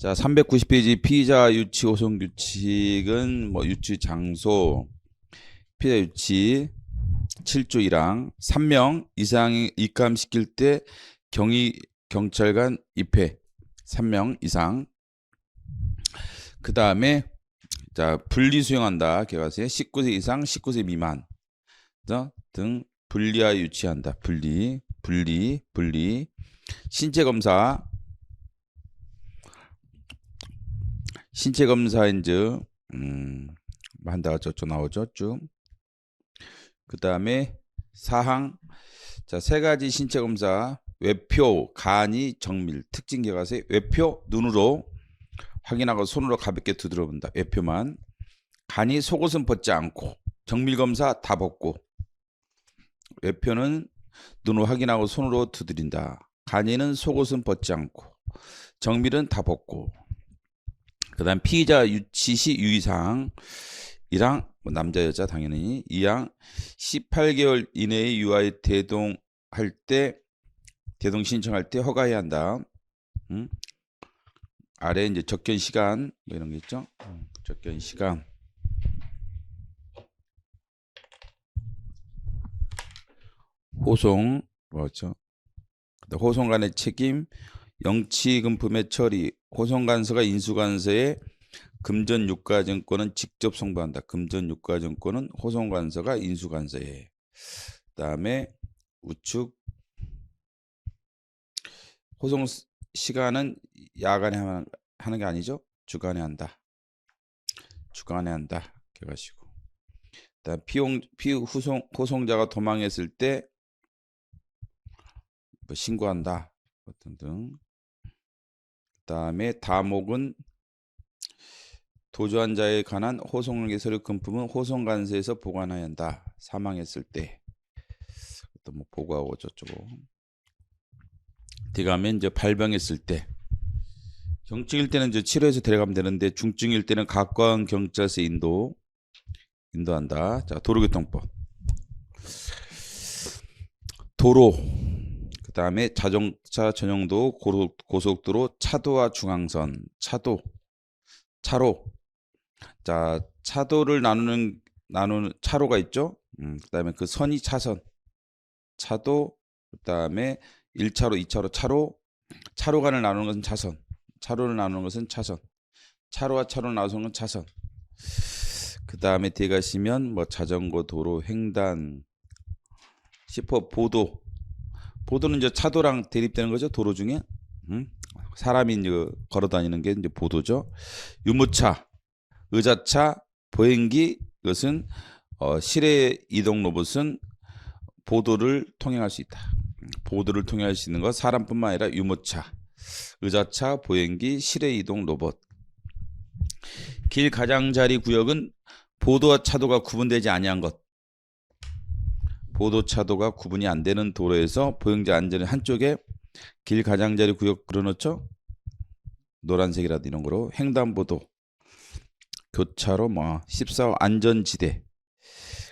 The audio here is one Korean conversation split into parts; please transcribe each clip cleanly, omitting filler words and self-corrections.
자, 390페이지 피의자 유치 호송 규칙은 유치 장소, 피의자 유치 7조 1항 3명 이상이 입감시킬 때 경찰관 입회 3명 이상. 그 다음에 자, 분리 수용한다. 개가세 19세 이상 19세 미만 등 분리하여 유치한다. 분리. 신체 검사인즉 한다가 저쪽 나오죠. 쭉. 그 다음에 사항. 자, 세 가지 신체 검사. 외표, 간이, 정밀. 특징 개가세 외표 눈으로 확인하고 손으로 가볍게 두드려 본다. 외표만. 간이 속옷은 벗지 않고. 정밀 검사 다 벗고. 외표는 눈으로 확인하고 손으로 두드린다. 간이는 속옷은 벗지 않고. 정밀은 다 벗고. 그 다음 피의자 유치 시 유의사항 1항 남자 여자 당연히 2항 18개월 이내에 유아의 대동 신청할 때 허가해야 한다. 아래 이제 접견 시간 이런 게 있죠. 접견 시간. 호송 뭐죠? 호송 간의 책임, 영치금품의 처리, 호송관서가 인수관서에 금전유가증권은 직접 송부한다. 금전유가증권은 호송관서가 인수관서에. 그 다음에 우측 호송 시간은 야간에 하는 게 아니죠. 주간에 한다. 주간에 한다. 해가지고. 그다음 호송자가 도망했을 때 신고한다. 등등. 그 다음에 다목은 도주한 자에 관한 호송의 서류 금품은 호송관서에서 보관해야 한다. 사망했을 때. 또 보고하고 저쩌고. 뒤가면 이제 발병했을 때. 경증일 때는 이제 치료해서 데려가면 되는데 중증일 때는 가까운 경찰서에 인도한다. 자, 도로교통법. 도로. 그 다음에 자동차 전용도, 고속도로, 차도와 중앙선, 차로. 자, 차도를 나누는 차로가 있죠. 그 다음에 그 선이 차선, 차도. 그 다음에 1차로, 2차로, 차로간을 나누는 것은 차선, 차로를 나누는 것은 차선, 차로와 차로를 나누는 것은 차선. 그 다음에 뒤에 가시면 자전거, 도로, 횡단, 10호 보도는 이제 차도랑 대립되는 거죠. 도로 중에 사람이 이제 걸어 다니는 게 이제 보도죠. 유모차, 의자차, 보행기, 이것은 실외 이동 로봇은 보도를 통행할 수 있다. 보도를 통행할 수 있는 것 사람뿐만 아니라 유모차, 의자차, 보행기, 실외 이동 로봇. 길 가장자리 구역은 보도와 차도가 구분되지 아니한 것. 보도 차도가 구분이 안 되는 도로에서 보행자 안전을 한쪽에 길 가장자리 구역 그려놓죠. 노란색이라도 이런 거로. 횡단보도, 교차로, 14호 안전지대.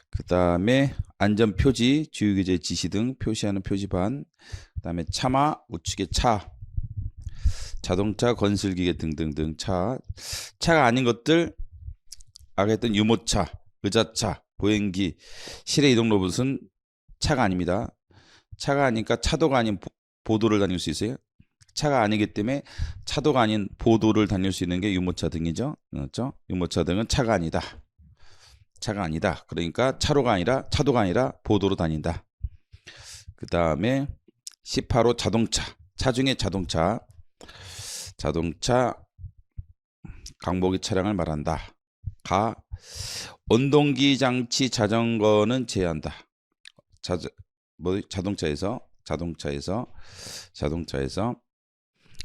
그 다음에 안전표지, 주유기재 지시 등 표시하는 표지판. 그 다음에 차마, 우측에 차, 자동차, 건설기계 등등등 차가 아닌 것들 아까 했던 유모차, 의자차, 보행기, 실외 이동 로봇은 차가 아닙니다. 차가 아니니까 차도가 아닌 보도를 다닐 수 있어요. 차가 아니기 때문에 차도가 아닌 보도를 다닐 수 있는 게 유모차 등이죠. 그렇죠? 유모차 등은 차가 아니다. 그러니까 차도가 아니라 보도로 다닌다. 그 다음에 18호 자동차. 차 중에 자동차 강보기 차량을 말한다. 온동기 장치 자전거는 제한한다. 자동차에서.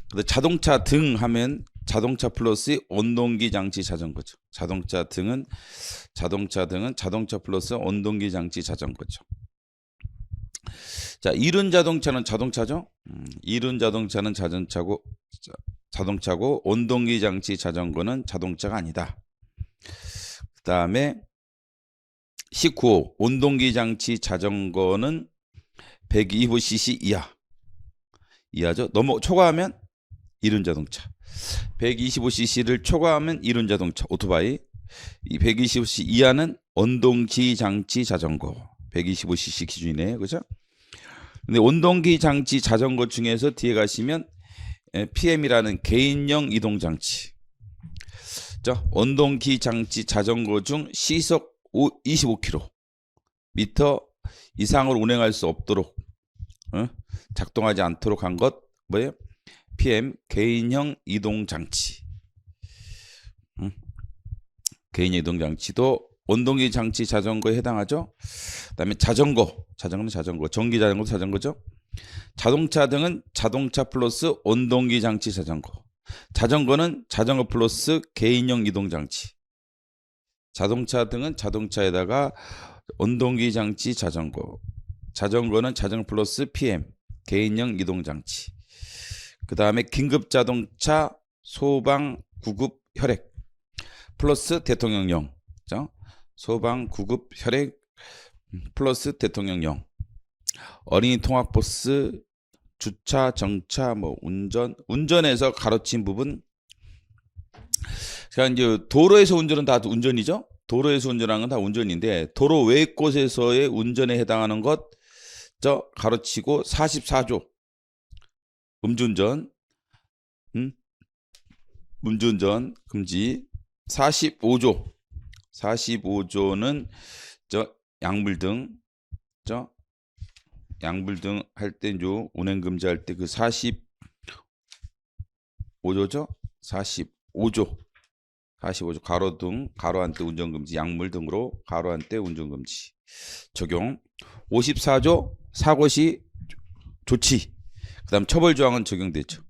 근데 자동차 등 하면 자동차 플러스 온동기 장치 자전거죠. 자동차 등은 자동차 플러스 온동기 장치 자전거죠. 자, 이륜 자동차는 자동차죠. 이륜 자동차는 자동차고 온동기 장치 자전거는 자동차가 아니다. 그 다음에 19호 온동기 장치 자전거는 120cc 이하죠. 초과하면 이륜 자동차. 125cc를 초과하면 이륜 자동차 오토바이. 이 125cc 이하는 원동기 장치 자전거. 125cc 기준이네, 그죠? 근데 원동기 장치 자전거 중에서 뒤에 가시면 PM이라는 개인형 이동 장치. 자, 원동기 장치 자전거 중 시속 25km 이상으로 운행할 수 없도록 작동하지 않도록 한 것 뭐예요? PM 개인형 이동 장치. 개인형 이동 장치도 원동기 장치 자전거에 해당하죠. 그다음에 자전거는 자전거, 전기 자전거도 자전거죠. 자동차 등은 자동차 플러스 원동기 장치 자전거. 자전거는 자전거 플러스 개인형 이동 장치. 자동차 등은 자동차에다가 원동기 장치 자전거. 자전거는 자전거 플러스 PM 개인형 이동 장치. 그 다음에 긴급 자동차 소방 구급 혈액 플러스 대통령령. 소방 구급 혈액 플러스 대통령령. 어린이 통학버스 주차 정차 뭐 운전에서 가로친 부분. 그러니까 이제 도로에서 운전은 다 운전이죠. 도로에서 운전하는 건 다 운전인데 도로 외 곳에서의 운전에 해당하는 것 가로치고 44조 음주운전 음주운전 금지. 45조는 양불등 양불등 할 때 운행 금지할 때 그 45조죠. 45조 가로등 가로 한때 운전 금지, 양물 등으로 가로 한때 운전 금지 적용. 54조 사고 시 조치. 그다음 처벌 조항은 적용되죠.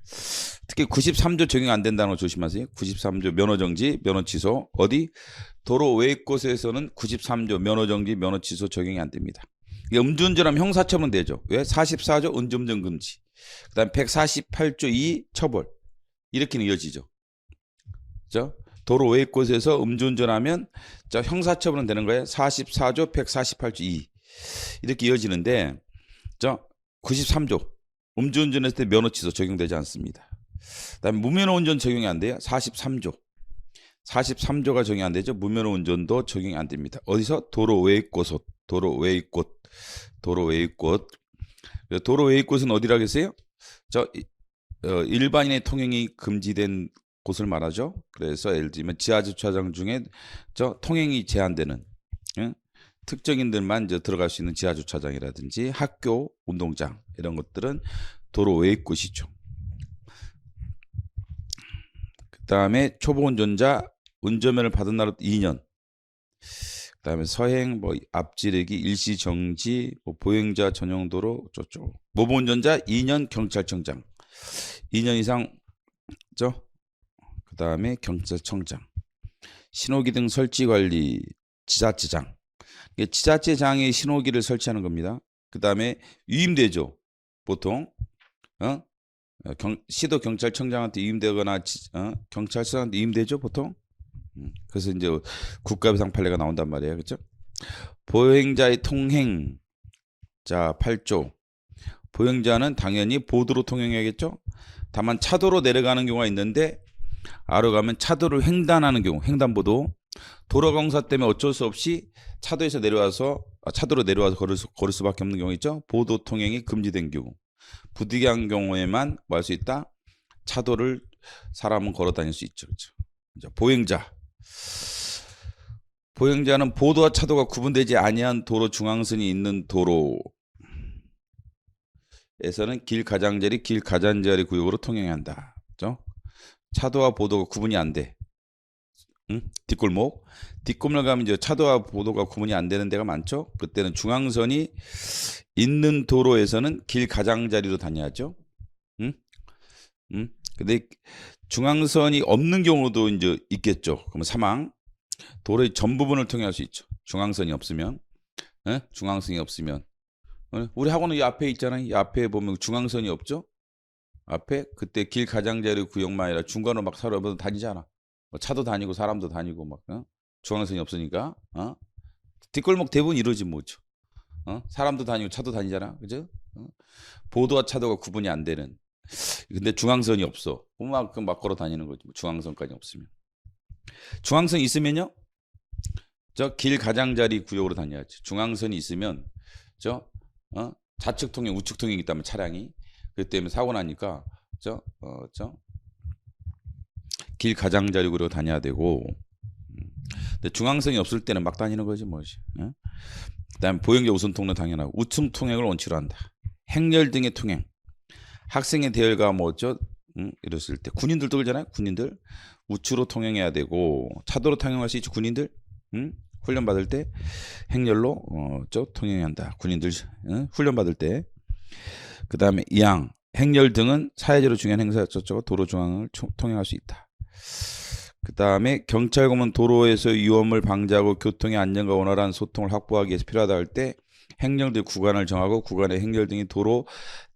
특히 93조 적용 안 된다는 거 조심하세요. 93조 면허 정지, 면허 취소. 어디? 도로 외 곳에서는 93조 면허 정지, 면허 취소 적용이 안 됩니다. 음주운전하면 형사처분 되죠. 왜? 44조 음주운전 금지. 그다음 148조 2 처벌. 이렇게는 이어지죠. 그죠? 도로 외 곳에서 음주운전하면 형사처분은 되는 거예요. 44조 148조 2 이렇게 이어지는데 93조 음주운전했을 때 면허 취소 적용되지 않습니다. 그다음에 무면허 운전 적용이 안 돼요. 43조가 적용이 안 되죠. 무면허 운전도 적용이 안 됩니다. 어디서? 도로 외의 곳. 도로 외의 곳은 어디라겠어요? 일반인의 통행이 금지된 곳을 말하죠. 그래서 예를 들면 지하주차장 중에 통행이 제한되는 특정인들만 들어갈 수 있는 지하주차장이라든지 학교, 운동장 이런 것들은 도로 외의 곳이죠. 그 다음에 초보 운전자 운전면허를 받은 날부터 2년. 그 다음에 서행, 앞지르기, 일시정지, 보행자 전용도로 모범 운전자 2년 경찰청장. 2년 이상 그 다음에 경찰청장. 신호기등 설치관리 지자체장. 지자체장이 신호기를 설치하는 겁니다. 그 다음에 위임되죠. 보통 시도 경찰청장한테 위임되거나 경찰서한테 위임되죠. 보통. 그래서 이제 국가배상 판례가 나온단 말이에요. 그렇죠? 보행자의 통행. 자, 8조. 보행자는 당연히 보도로 통행해야겠죠. 다만 차도로 내려가는 경우가 있는데 아로 가면 차도를 횡단하는 경우, 횡단보도. 도로공사 때문에 어쩔 수 없이 차도로 내려와서 걸을 수밖에 없는 경우 있죠. 보도 통행이 금지된 경우. 부득이한 경우에만 뭐 할 수 있다? 차도를 사람은 걸어 다닐 수 있죠. 그렇죠? 보행자는 보도와 차도가 구분되지 아니한 도로 중앙선이 있는 도로에서는 길 가장자리 구역으로 통행해야 한다. 그렇죠? 차도와 보도가 구분이 안 돼. 뒷골목 가면 이제 차도와 보도가 구분이 안 되는 데가 많죠. 그때는 중앙선이 있는 도로에서는 길 가장자리로 다녀야죠. 근데 중앙선이 없는 경우도 이제 있겠죠. 그러면 사망. 도로의 전 부분을 통행할 수 있죠. 중앙선이 없으면. 우리 학원은 이 앞에 있잖아요. 이 앞에 보면 중앙선이 없죠. 앞에 그때 길 가장자리 구역만 아니라 중간으로 막 사람들 다니잖아. 차도 다니고 사람도 다니고 막 중앙선이 없으니까 뒷골목 대부분 이러지 뭐죠. 사람도 다니고 차도 다니잖아. 그죠? 보도와 차도가 구분이 안 되는 근데 중앙선이 없어. 그만큼 막 걸어 다니는 거지. 중앙선까지 없으면. 중앙선 있으면요. 저 길 가장자리 구역으로 다녀야지. 중앙선이 있으면 저 좌측 통행, 우측 통행이 있다면 차량이 그 때문에 사고 나니까 길 가장자리 구역으로 다녀야 되고. 근데 중앙선이 없을 때는 막 다니는 거지 뭐지. 그다음에 보행자 우선 통로 당연하고 우측 통행을 원칙으로 한다. 행렬 등의 통행. 학생의 대열과 이랬을 때 군인들도 그러잖아요. 군인들 우측으로 통행해야 되고 차도로 통행할 수 있죠. 군인들 훈련 받을 때 행렬로 통행해야 한다. 군인들 훈련 받을 때. 그다음에 이항 행렬 등은 사회적으로 중요한 행사 도로 중앙을 통행할 수 있다. 그다음에 경찰검은 도로에서 위험을 방지하고 교통의 안전과 원활한 소통을 확보하기 위해서 필요하다 할 때 행렬들 구간을 정하고 구간의 행렬 등이 도로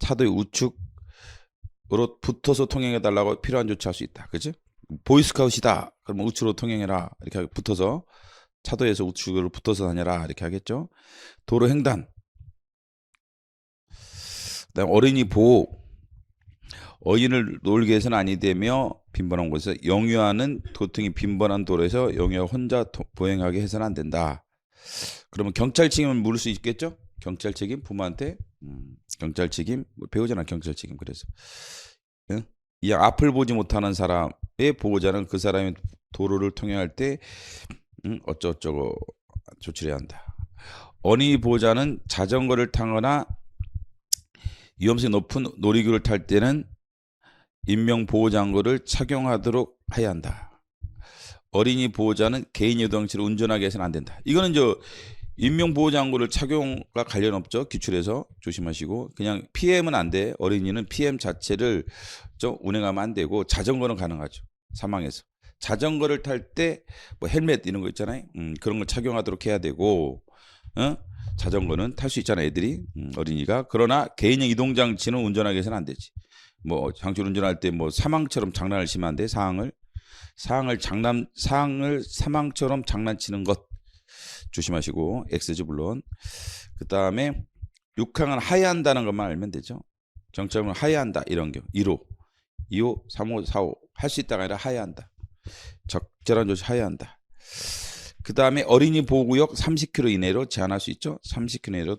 차도의 우측으로 붙어서 통행해 달라고 필요한 조치할 수 있다. 그치? 보이스카웃이다. 그러면 우측으로 통행해라. 이렇게 붙어서 차도에서 우측으로 붙어서 다녀라. 이렇게 하겠죠. 도로 횡단. 그다음 어린이 보호. 어린이를 놀게 해서는 아니 되며 빈번한 곳에서 영유아는 교통이 빈번한 도로에서 영유아 혼자 보행하게 해서는 안 된다. 그러면 경찰 책임을 물을 수 있겠죠? 경찰 책임 부모한테 경찰 책임 배우잖아. 경찰 책임. 그래서 이 앞을 보지 못하는 사람의 보호자는 그 사람이 도로를 통행할 때 어쩌고저쩌고 조치를 해야 한다. 어린이 보호자는 자전거를 타거나 위험성이 높은 놀이기구를 탈 때는 인명보호장구를 착용하도록 해야 한다. 어린이 보호자는 개인 유동치를 운전하게 해서는 안 된다. 이거는 인명보호장구를 착용과 관련 없죠. 기출에서 조심하시고 그냥 PM은 안 돼. 어린이는 PM 자체를 운행하면 안 되고 자전거는 가능하죠. 사망해서. 자전거를 탈 때 뭐 헬멧 이런 거 있잖아요. 그런 걸 착용하도록 해야 되고 자전거는 탈 수 있잖아 애들이 어린이가. 그러나 개인형 이동장치는 운전하게 해서는 안 되지. 뭐 장출 운전할 때 뭐 사망처럼 장난을 치면 안 돼. 사항을 사망처럼 장난치는 것 조심하시고 X지 물론. 그 다음에 6항은 하야한다는 것만 알면 되죠. 정점은 하야한다 이런 경우 1호, 2호, 3호, 4호 할 수 있다가 아니라 하야한다. 적절한 조치 하야한다. 그 다음에 어린이 보호구역 30km 이내로 제한할 수 있죠. 30km 이내로.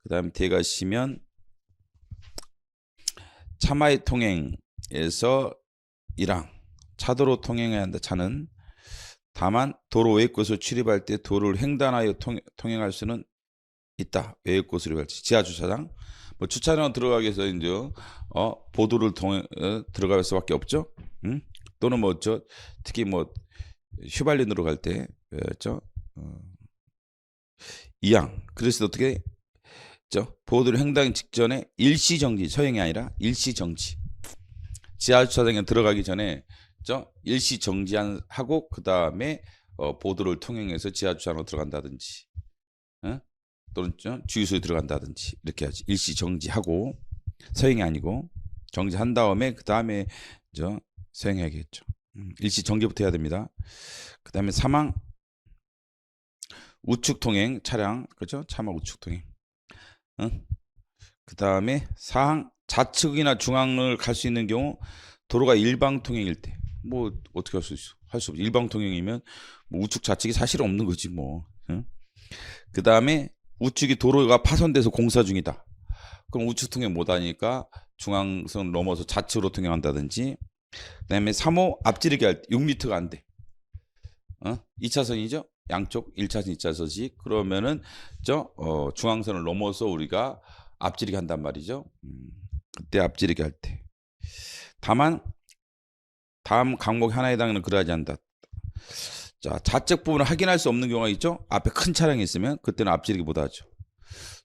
그 다음에 뒤에 가시면 차마의 통행에서 1항 차도로 통행해야 한다. 차는 다만 도로 외곽곳으로 출입할 때 도로를 횡단하여 통행할 수는 있다. 외곽곳으로 갈 때 지하 주차장 뭐 주차장 들어가기 위해서 이제 보도를 들어갈 수밖에 없죠. 또는 특히 휘발유로 갈 때 그렇죠. 2항 그래서 어떻게 보도를 횡단 직전에 일시정지 서행이 아니라 일시정지 지하주차장에 들어가기 전에 일시정지하고 그 다음에 보도를 통행해서 지하주차장으로 들어간다든지 또는 주유소에 들어간다든지 이렇게 하지. 일시정지하고 서행이 아니고 정지한 다음에 그 다음에 서행해야겠죠. 일시정지부터 해야 됩니다. 그 다음에 3항 우측통행 차량 그렇죠. 차마 우측통행. 그 다음에 4항 좌측이나 중앙을 갈 수 있는 경우 도로가 일방통행일 때 뭐 어떻게 할 수 있어? 할 수 없어. 일방통행이면 뭐 우측 좌측이 사실 없는 거지 뭐. 그 다음에 우측이 도로가 파손돼서 공사 중이다. 그럼 우측 통행 못 하니까 중앙선 넘어서 좌측으로 통행한다든지. 그 다음에 3호 앞지르기 할 때 6m가 안 돼. 2차선이죠. 양쪽 1차선 2차선씩 그러면은 중앙선을 넘어서 우리가 앞지르기 한단 말이죠. 그때 앞지르기 할 때 다만 다음 항목 하나에 해당하는 그러하지 않다. 자, 좌측 부분을 확인할 수 없는 경우가 있죠. 앞에 큰 차량이 있으면 그때는 앞지르기 못 하죠.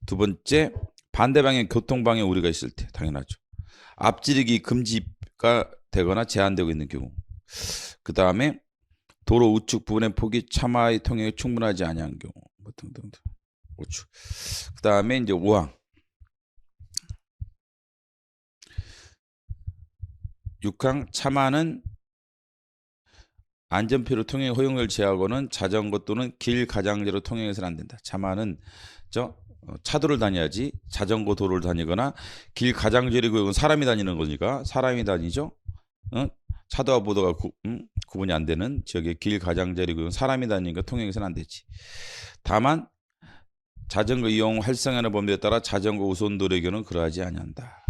두 번째 반대 방향 교통 방향 우리가 있을 때 당연하죠. 앞지르기 금지가 되거나 제한되고 있는 경우. 그 다음에 도로 우측 부분의 폭이 차마의 통행에 충분하지 아니한 경우 등등등. 우측. 그 다음에 이제 5항 6항 차마는 안전표로 통행 허용을 제하고는 자전거 또는 길 가장자로 통행해서는 안 된다. 차마는 차도를 다녀야지. 자전거 도로를 다니거나 길 가장자리 구역은 사람이 다니는 거니까 사람이 다니죠. 차도와 보도가 구분이 안 되는 지역의 길 가장자리 구역은 사람이 다니니까 통행해서는 안 되지. 다만 자전거 이용 활성화하는 법률에 따라 자전거 우선 도로의 경우는 그러하지 아니한다.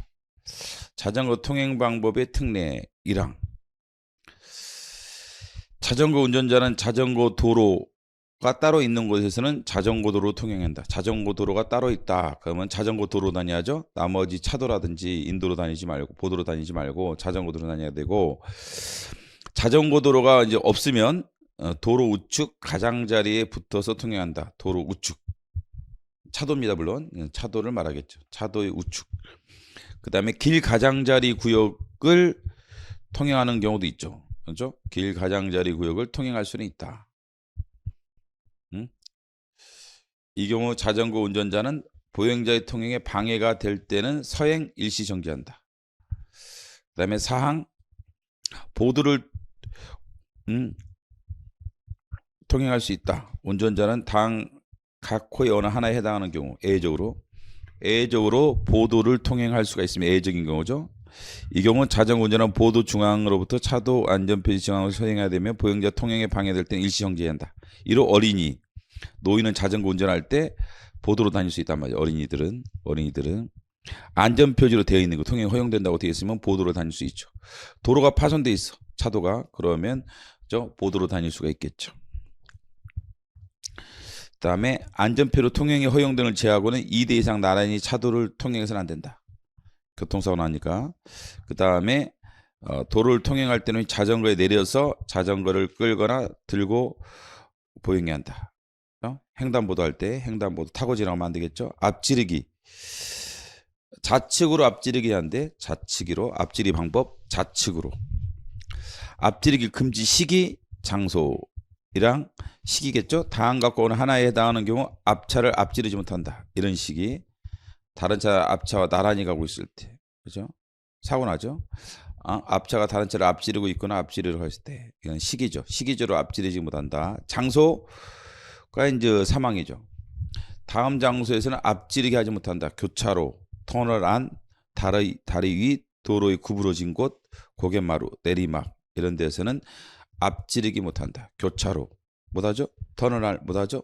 자전거 통행 방법의 특례 1항. 자전거 운전자는 자전거 도로가 따로 있는 곳에서는 자전거 도로 통행한다. 자전거 도로가 따로 있다. 그러면 자전거 도로 다녀야죠. 나머지 차도라든지 인도로 다니지 말고 보도로 다니지 말고 자전거 도로 다녀야 되고, 자전거 도로가 이제 없으면 도로 우측 가장자리에 붙어서 통행한다. 도로 우측. 차도입니다. 물론 차도를 말하겠죠. 차도의 우측. 그 다음에 길 가장자리 구역을 통행하는 경우도 있죠. 그렇죠? 길 가장자리 구역을 통행할 수는 있다. 이 경우 자전거 운전자는 보행자의 통행에 방해가 될 때는 서행 일시 정지한다. 그 다음에 사항, 보도를 통행할 수 있다. 운전자는 당 각 호의 어느 하나에 해당하는 경우 예외적으로 보도를 통행할 수가 있으면 예외적인 경우죠. 이 경우 자전거 운전은 보도 중앙으로부터 차도 안전표시 중앙으로 서행해야 되며 보행자 통행에 방해될 때는 일시 정지해야 한다. 이로 어린이, 노인은 자전거 운전할 때 보도로 다닐 수 있단 말이에요. 어린이들은 안전표지로 되어 있는 거, 통행 허용된다고 되어 있으면 보도로 다닐 수 있죠. 도로가 파손돼 있어, 차도가. 그러면 보도로 다닐 수가 있겠죠. 그 다음에 안전표로 통행이 허용등을 제하고는 2대 이상 나란히 차도를 통행해서는 안 된다. 교통사고 나니까. 그 다음에 도로를 통행할 때는 자전거에 내려서 자전거를 끌거나 들고 보행해야 한다. 횡단보도 할 때 횡단보도 타고 지나가면 안 되겠죠. 앞지르기, 좌측으로 앞지르기 하는데 좌측으로 앞지르기 방법, 좌측으로 앞지르기 금지 시기, 장소이랑 시기겠죠. 다음 갖고 오는 하나에 해당하는 경우 앞차를 앞지르지 못한다. 이런 시기. 다른 차 앞차와 나란히 가고 있을 때, 그죠? 사고 나죠. 앞차가 다른 차를 앞지르고 있거나 앞지르려고 했을 때, 이건 시기죠. 시기적으로 앞지르지 못한다. 장소가 이제 사망이죠. 다음 장소에서는 앞지르게 하지 못한다. 교차로, 터널 안, 다리 위, 도로의 구부러진 곳, 고갯마루, 내리막 이런 데서는 앞지르기 못한다. 교차로 못하죠. 터널 안 못하죠.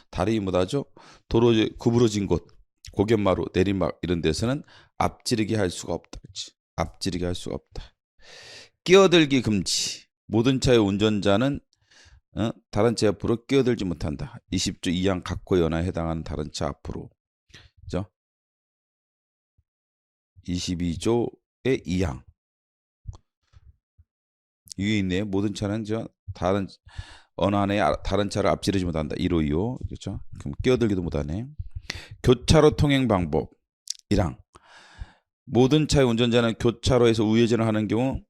다리 위 못하죠. 도로 구부러진 곳, 고갯마루, 내리막 이런 데서는 앞지르기 할 수가 없다. 그렇지? 앞지르기 할 수가 없다. 끼어들기 금지. 모든 차의 운전자는 다른 차 앞으로 끼어들지 못한다. 20조 2항 각호 연하에 해당하는 다른 차 앞으로. 그죠? 22조의 2항. 위에 있네. 모든 차는 다른 어느 하나에 다른 차를 앞지르지 못한다. 1호 2호. 그렇죠? 그럼 끼어들기도 못하네. 교차로 통행 방법 1항. 모든 차의 운전자는 교차로에서 우회전을 하는 경우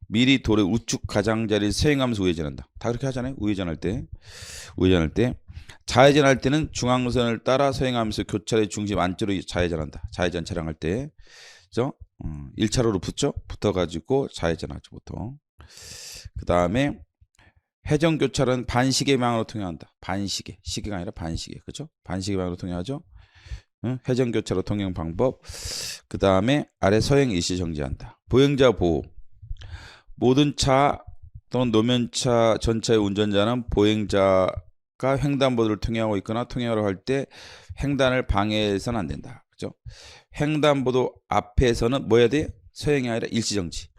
미리 도로의 우측 가장자리를 서행하면서 우회전한다. 다 그렇게 하잖아요. 우회전할 때 좌회전할 때는 중앙선을 따라 서행하면서 교차로의 중심 안쪽으로 좌회전한다. 좌회전 차량할 때, 그죠? 1차로로 붙어가지고 좌회전하죠 보통. 그 다음에 회전교차로는 반시계 방향으로 통행한다. 반시계, 시계가 아니라 반시계, 그렇죠? 반시계 방향으로 통행하죠. 회전교차로 통행 방법. 그 다음에 아래 서행 일시 정지한다. 보행자 보호. 모든 차 또는 노면차 전차의 운전자는 보행자가 횡단보도를 통행하고 있거나 통행하려 할 때 횡단을 방해해서는 안 된다. 그죠? 횡단보도 앞에서는 뭐 해야 돼? 서행이 아니라 일시정지.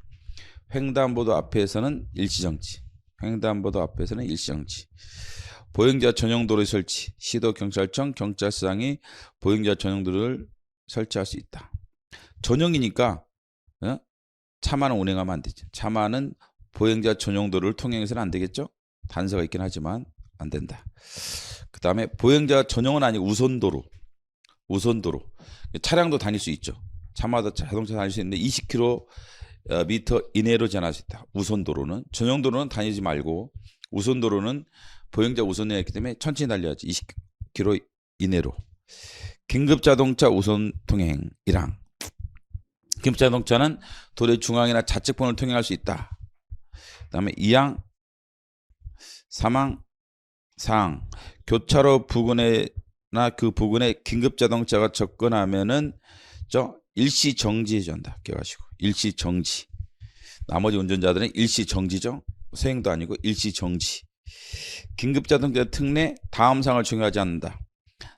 횡단보도 앞에서는 일시정지. 횡단보도 앞에서는 일시정지. 보행자 전용도로의 설치. 시도 경찰청 경찰서장이 보행자 전용도로를 설치할 수 있다. 전용이니까 차만은 운행하면 안 되죠. 차만은 보행자 전용도로를 통행해서는 안 되겠죠. 단서가 있긴 하지만 안 된다. 그 다음에 보행자 전용은 아니고 우선도로. 차량도 다닐 수 있죠. 차마다 자동차 다닐 수 있는데 20km 이내로 지나갈 수 있다. 우선도로는. 전용도로는 다니지 말고 우선도로는 보행자 우선이었기 있기 때문에 천천히 달려야지. 20km 이내로. 긴급자동차 우선 통행 1항. 긴급자동차는 도로의 중앙이나 좌측편을 통행할 수 있다. 그 다음에 2항, 3항, 4항. 교차로 부근에 그 부근에 긴급 자동차가 접근하면은 일시 정지해준다. 기억하시고 일시 정지. 나머지 운전자들은 일시 정지죠. 서행도 아니고 일시 정지. 긴급 자동차 특례 다음 사항을 적용하지 않는다.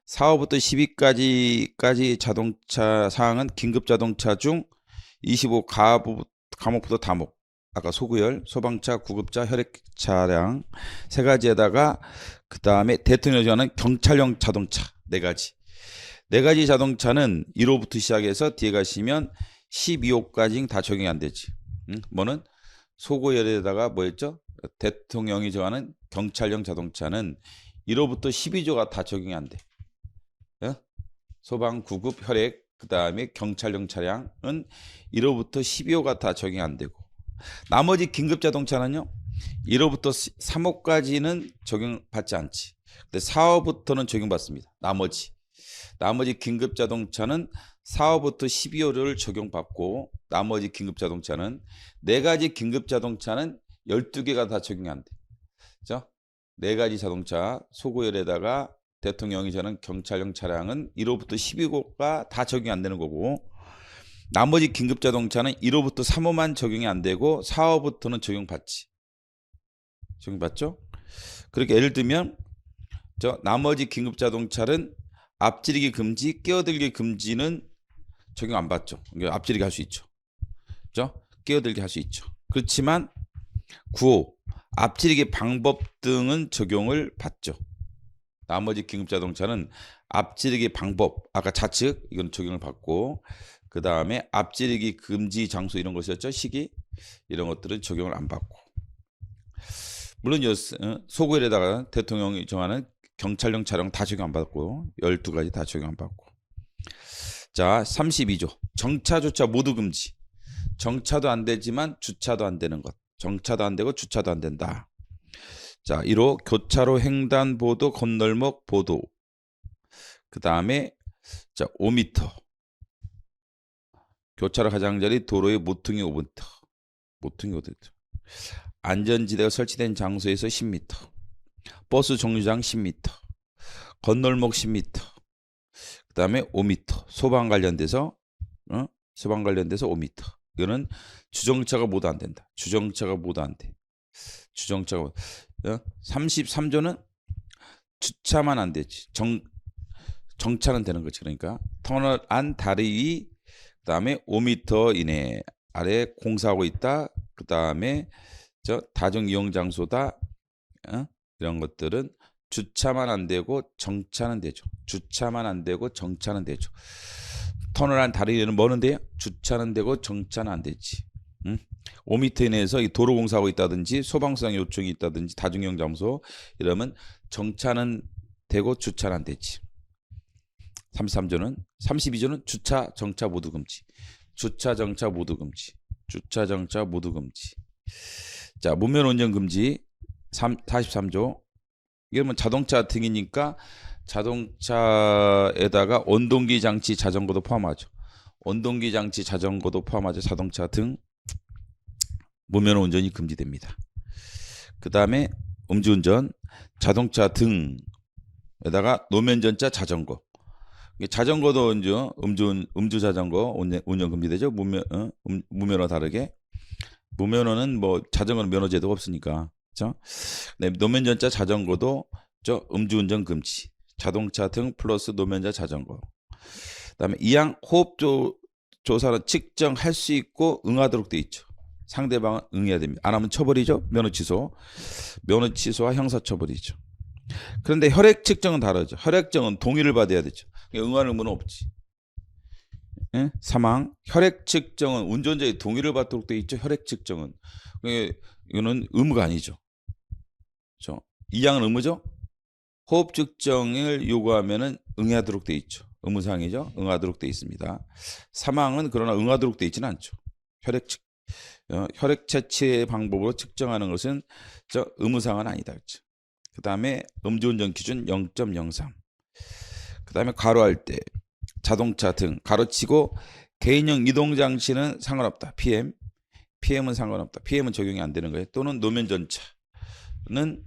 4호부터 12까지 자동차 사항은 긴급 자동차 중 25 과목부터 다목. 아까 소구열, 소방차, 구급차, 혈액 차량 세 가지에다가 그 다음에 대통령이 정하는 경찰용 자동차 네 가지. 네 가지 자동차는 1호부터 시작해서 뒤에 가시면 12호까지 다 적용이 안 되지. 뭐는 소구열에다가 뭐였죠? 대통령이 정하는 경찰용 자동차는 1호부터 12조가 다 적용이 안 돼. 소방, 구급, 혈액, 그 다음에 경찰용 차량은 1호부터 12호가 다 적용이 안 되고, 나머지 긴급 자동차는요 1호부터 3호까지는 적용받지 않지. 근데 4호부터는 적용받습니다. 나머지 긴급 자동차는 4호부터 12호를 적용받고, 나머지 긴급 자동차는 네 가지 긴급 자동차는 12개가 다 적용이 안 돼. 그죠? 네 가지 자동차 소구열에다가 대통령이 저는 경찰용 차량은 1호부터 12호가 다 적용이 안 되는 거고, 나머지 긴급 자동차는 1호부터 3호만 적용이 안 되고 4호부터는 적용받지. 적용받죠? 그렇게 예를 들면 나머지 긴급 자동차는 앞지르기 금지, 끼어들기 금지는 적용 안 받죠. 앞지르기 할 수 있죠. 그죠? 끼어들기 할 수 있죠. 그렇지만 9호 앞지르기 방법 등은 적용을 받죠. 나머지 긴급 자동차는 앞지르기 방법, 아까 좌측 이건 적용을 받고, 그 다음에 앞지르기 금지 장소 이런 것이었죠. 시기 이런 것들은 적용을 안 받고, 물론 소구열에다가 대통령이 정하는 경찰용 차량 다 적용 안 받고 12가지 다 적용 안 받고. 자, 32조 정차주차 모두 금지. 정차도 안 되지만 주차도 안 되는 것. 정차도 안 되고 주차도 안 된다. 자, 1호 교차로 횡단보도 건널목 보도. 그 다음에 5m. 교차로 가장자리 도로의 모퉁이 5m. 모퉁이 5m. 안전지대가 설치된 장소에서 10m. 버스 정류장 10m. 건널목 10m. 그 다음에 5m. 소방 관련돼서 5m. 이거는 주정차가 모두 안 된다. 주정차가 모두 안 돼. 33조는 주차만 안 되지. 정차는 되는 거지. 그러니까 터널 안 다리 위, 그 다음에 5m 이내 아래 공사하고 있다. 그 다음에 다중 이용 장소다. 이런 것들은 주차만 안 되고 정차는 되죠. 주차만 안 되고 정차는 되죠. 터널 안 다리 위는 뭐는데요? 주차는 되고 정차는 안 되지. 5m 이내에서 이 도로 공사하고 있다든지 소방수상 요청이 있다든지 다중이용 장소 이러면 정차는 되고 주차는 안 되지. 32조는 주차 정차 모두 금지. 주차 정차 모두 금지. 주차 정차 모두 금지. 자, 무면 운전 금지 43조. 이러면 자동차 등이니까 자동차에다가 온동기 장치 자전거도 포함하죠. 온동기 장치 자전거도 포함하죠. 자동차 등 무면 운전이 금지됩니다. 그 다음에 음주운전, 자동차 등에다가 노면전차 자전거. 자전거도 음주 자전거 운전 금지되죠. 무면허 다르게. 무면허는 뭐 자전거는 면허 제도가 없으니까. 그렇죠? 네, 노면전차 자전거도 음주운전 금지. 자동차 등 플러스 노면자 자전거. 그다음에 이항 호흡 조사는 측정할 수 있고 응하도록 돼 있죠. 상대방은 응해야 됩니다. 안 하면 처벌이죠. 면허 취소. 면허 취소와 형사 처벌이죠. 그런데 혈액 측정은 다르죠. 혈액 측정은 동의를 받아야 되죠. 응하는 의무는 없지. 예? 사망. 혈액 측정은 운전자의 동의를 받도록 돼 있죠. 혈액 측정은. 이거는 의무가 아니죠. 그렇죠? 이항은 의무죠. 호흡 측정을 요구하면은 응하도록 돼 있죠. 의무사항이죠. 응하도록 돼 있습니다. 사망은 그러나 응하도록 돼 있지는 않죠. 혈액 채취의 방법으로 측정하는 것은 의무사항은 아니다. 그렇죠? 그 다음에 음주운전 기준 0.03. 그 다음에 가로할 때 자동차 등 가로치고 개인용 이동장치는 상관없다. PM은 상관없다. PM은 적용이 안 되는 거예요. 또는 노면전차는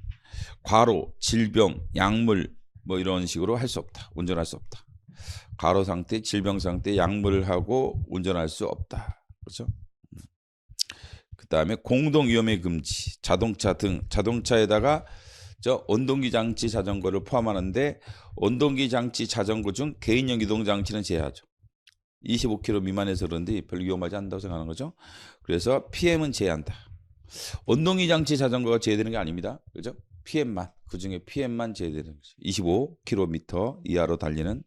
과로, 질병, 약물, 뭐 이런 식으로 할 수 없다. 운전할 수 없다. 과로 상태, 질병 상태, 약물을 하고 운전할 수 없다. 그렇죠? 그 다음에 공동 위험의 금지, 자동차 등 자동차에다가 온동기 장치 자전거를 포함하는데 온동기 장치 자전거 중 개인용 이동 장치는 제외하죠. 25km 미만에서 그런데 별로 위험하지 않다고 생각하는 거죠. 그래서 PM은 제외한다. 온동기 장치 자전거가 제외되는 게 아닙니다. 그죠? PM만, 그중에 PM만 제외되는 거죠. 25km 이하로 달리는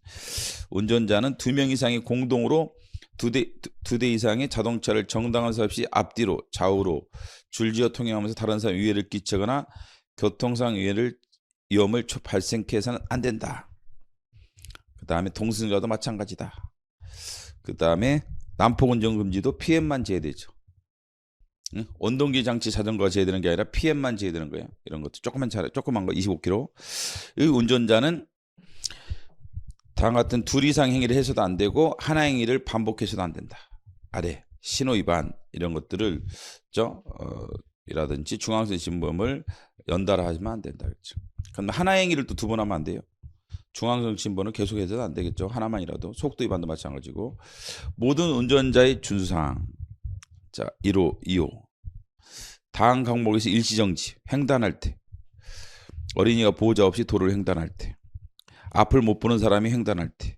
운전자는 2명 이상이 공동으로 두 대 이상의 자동차를 정당한 수 없이 앞뒤로 좌우로 줄지어 통행하면서 다른 사람 위해를 끼치거나 교통상 위험을 발생케 해서는 안 된다. 그 다음에 동승자도 마찬가지다. 그 다음에 난폭운전 금지도 PM만 제외되죠. 응? 온동기 장치 자전거가 제외되는 게 아니라 PM만 제외되는 거예요. 이런 것도 조그만 거 25km. 이 운전자는 다음과 같은 둘 이상 행위를 해서도 안 되고 하나 행위를 반복해서도 안 된다. 아래 신호 위반 이런 것들을 이라든지 중앙선 침범을 연달아 하시면 안 된다. 그렇죠. 그럼 하나 행위를 또 2번 하면 안 돼요. 중앙선 침범은 계속해서도 안 되겠죠. 하나만이라도 속도 위반도 마찬가지고 모든 운전자의 준수사항. 자, 1호, 2호. 다음 항목에서 일시정지, 횡단할 때, 어린이가 보호자 없이 도로를 횡단할 때, 앞을 못 보는 사람이 횡단할 때,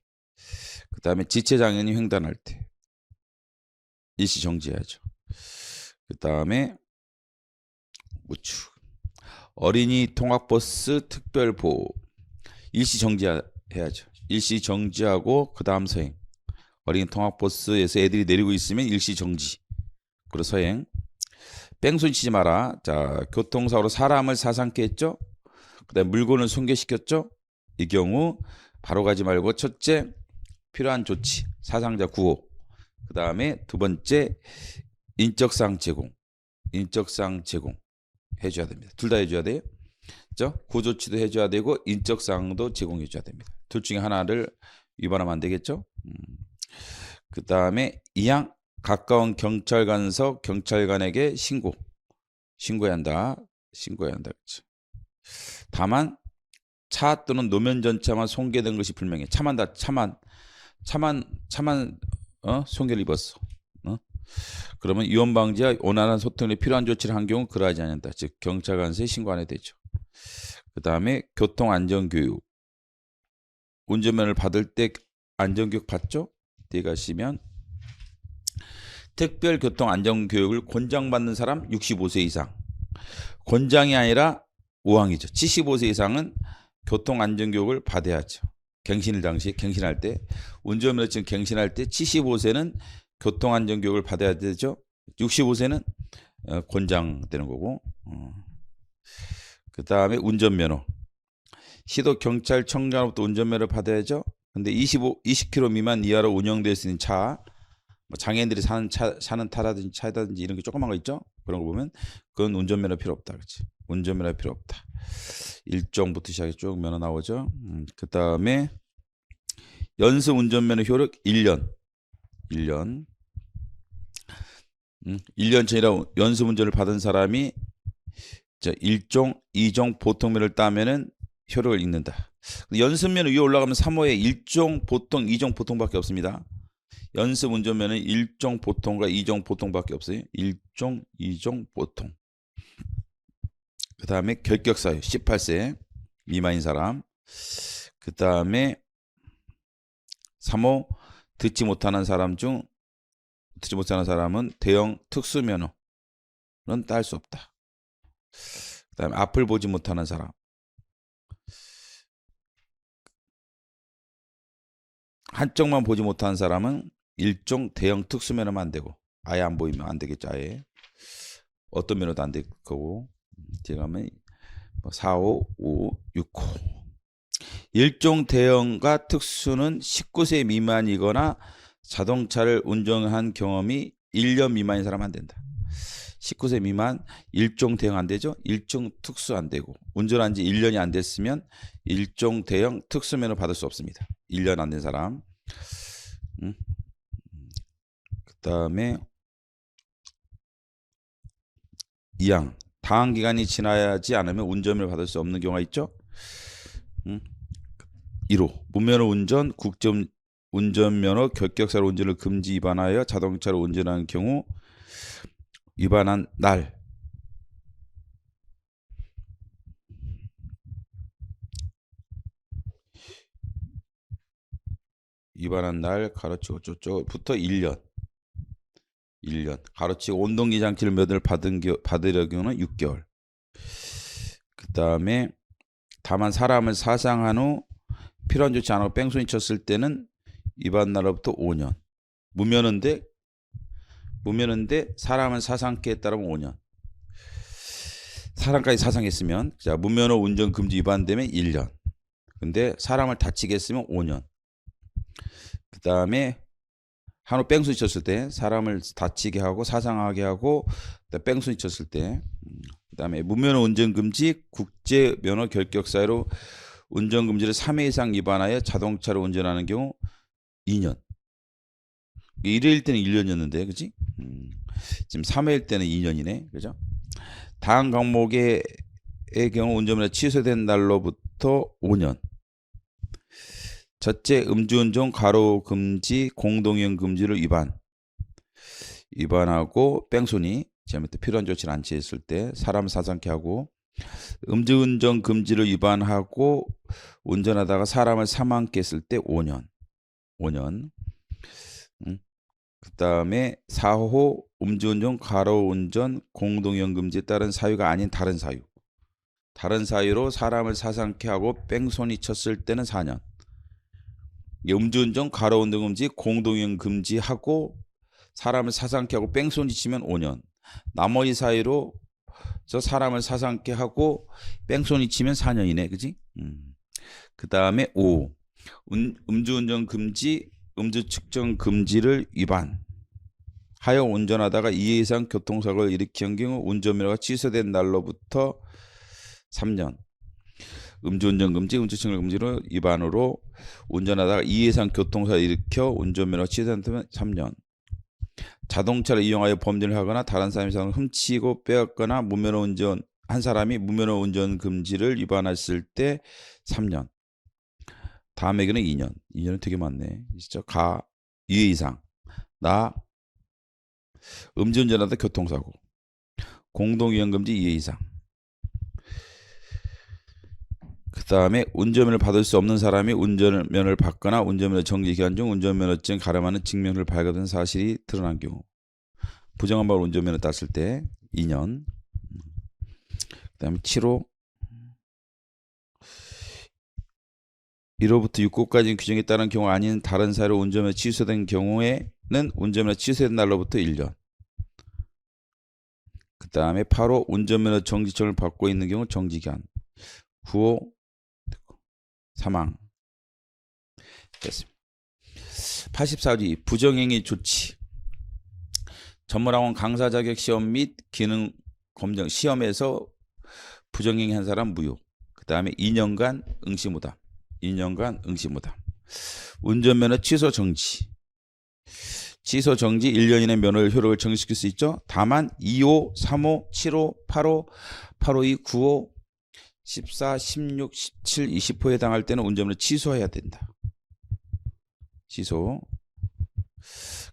그 다음에 지체장애인이 횡단할 때 일시정지해야죠. 그 다음에 우측 어린이 통학버스 특별보호 일시정지해야죠. 일시정지하고 그 다음 서행. 어린이 통학버스에서 애들이 내리고 있으면 일시정지. 그리고 서행. 뺑소니 치지 마라. 자, 교통사고로 사람을 사상케 했죠. 그 다음에 물건을 손괴시켰죠. 이 경우 바로 가지 말고 첫째 필요한 조치 사상자 구호. 그 다음에 2번째 인적사항 제공 해줘야 됩니다. 둘 다 해줘야 돼요. 구조치도 해줘야 되고 인적사항도 제공해줘야 됩니다. 둘 중에 하나를 위반하면 안 되겠죠. 그 다음에 2항 가까운 경찰관서 경찰관에게 신고해야 한다. 그렇죠. 다만 차 또는 노면 전차만 손괴된 것이 불명해. 차만 손괴를 입었어. 그러면 위험 방지와 원활한 소통에 필요한 조치를 한 경우 그러하지 않는다. 즉 경찰관서에 신고하게 되죠. 그 다음에 교통안전교육. 운전면허를 받을 때 안전교육 받죠? 뒤에 가시면 특별교통안전교육을 권장받는 사람 65세 이상. 권장이 아니라 5항이죠. 75세 이상은 교통안전교육을 받아야죠. 갱신할 때 운전면허증 갱신할 때 75세는 교통안전교육을 받아야 되죠. 65세는 권장되는 거고. 그 다음에 운전면허. 시도경찰청장으로부터 운전면허를 받아야죠. 근데 20km 미만 이하로 운영될 수 있는 차, 뭐 장애인들이 사는 차라든지 이런 게 조그만 거 있죠. 그런 거 보면 그건 운전면허 필요 없다. 그렇지? 운전면허 필요 없다. 1종부터 시작해 쭉 면허 나오죠. 그 다음에 연수 운전면허 효력 1년. 1년 전이라 연수 운전을 받은 사람이 1종, 2종 보통면허를 따면은 효력을 잃는다. 연습면허 위에 올라가면 3호에 1종 보통, 2종 보통밖에 없습니다. 연습 운전면허는 1종 보통과 2종 보통밖에 없어요. 1종, 2종 보통. 그 다음에 결격사유 18세 미만인 사람. 그 다음에 3호 듣지 못하는 사람은 대형 특수면허는 딸 수 없다. 그 다음에 앞을 보지 못하는 사람. 한쪽만 보지 못하는 사람은 일종 대형 특수면허만 안 되고 아예 안 보이면 안 되겠죠. 아예 어떤 면허도 안 될 거고. 뒤에 가면 4호, 5, 6호. 일종 대형과 특수는 19세 미만이거나 자동차를 운전한 경험이 1년 미만인 사람 안 된다. 19세 미만 일종 대형 안 되죠. 일종 특수 안 되고 운전한 지 1년이 안 됐으면 일종 대형 특수면허 받을 수 없습니다. 1년 안 된 사람. 그 다음에 2항 당한 기간이 지나지 않으면 운전면허 받을 수 없는 경우가 있죠. 1호 무면허 운전 국제 운전면허 결격사로 운전을 금지 위반하여 자동차로 운전하는 경우 위반한 날 가로치고 어쩌고부터 1년 가로치고 온동기 장치를 면허를 받으려 경우는 6개월. 그 다음에 다만 사람을 사상한 후 필요한 조치 안 하고 뺑소니 쳤을 때는 위반 날로부터 5년. 무면허인데 사람을 사상케 했다면 5년. 사람까지 사상했으면 자 무면허 운전 금지 위반되면 1년. 근데 사람을 다치게 했으면 5년. 그 다음에 한우 뺑소니 쳤을 때 사람을 다치게 하고 사상하게 하고 뺑소니 쳤을 때 그 다음에 무면허 운전금지 국제면허 결격사유로 운전금지를 3회 이상 위반하여 자동차로 운전하는 경우 2년. 1회일 때는 1년이었는데 그치? 지금 3회일 때는 2년이네. 그죠? 다음 과목의 경우 운전면허 취소된 날로부터 5년. 첫째, 음주운전 가로 금지 공동이용 금지를 위반하고 뺑소니 잘못해 필요한 조치를 안 취했을 때 사람 사상케 하고 음주운전 금지를 위반하고 운전하다가 사람을 사망케 했을 때 5년. 그 다음에 4호 음주운전 가로 운전 공동이용 금지에 따른 사유가 아닌 다른 사유로 사람을 사상케 하고 뺑소니 쳤을 때는 4년. 음주운전 가로 운전 금지 공동이용 금지하고 사람을 사상케 하고 뺑소니 치면 5년. 나머지 사유로 저 사람을 사상케 하고 뺑소니 치면 4년이네. 그지? 그 다음에 5. 음주운전 금지 음주 측정 금지를 위반하여 운전하다가 2회 이상 교통사고를 일으킨 경우 운전면허가 취소된 날로부터 3년. 음주운전 금지 음주 측정 금지로 위반으로 운전하다가 2회 이상 교통사고를 일으켜 운전면허가 취소된 3년. 자동차를 이용하여 범죄를 하거나 다른 사람의 자동차를 훔치고 빼앗거나 한 사람이 무면허 운전 금지를 위반했을 때 3년. 다음에게는 2년. 2년은 되게 많네. 진짜 2회 이상. 음주운전하다 교통사고. 공동이용 금지 2회 이상. 그 다음에 운전면허를 받을 수 없는 사람이 운전면허를 받거나 운전면허 정지 기간 중 운전면허증 가름하는 증명서를 발급된 사실이 드러난 경우. 부정한 바로 운전면허 땄을 때 2년. 그 다음에 7호 1호부터 6호까지 규정에 따른 경우 아닌 다른 사유로 운전면허 취소된 경우에는 운전면허 취소된 날로부터 1년. 그 다음에 8호 운전면허 정지증을 받고 있는 경우 정지기간. 9호 사망. 됐습니다. 84지 부정행위 조치. 전문학원 강사 자격 시험 및 기능 검정 시험에서 부정행위 한 사람 무효. 그 다음에 2년간 응시무당. 운전면허 취소 정지. 1년 이내 면허를 효력을 정지시킬 수 있죠. 다만 2호, 3호, 7호, 8호, 852, 9호, 14, 16, 17, 20호에 해당할 때는 운전면허 취소해야 된다. 취소.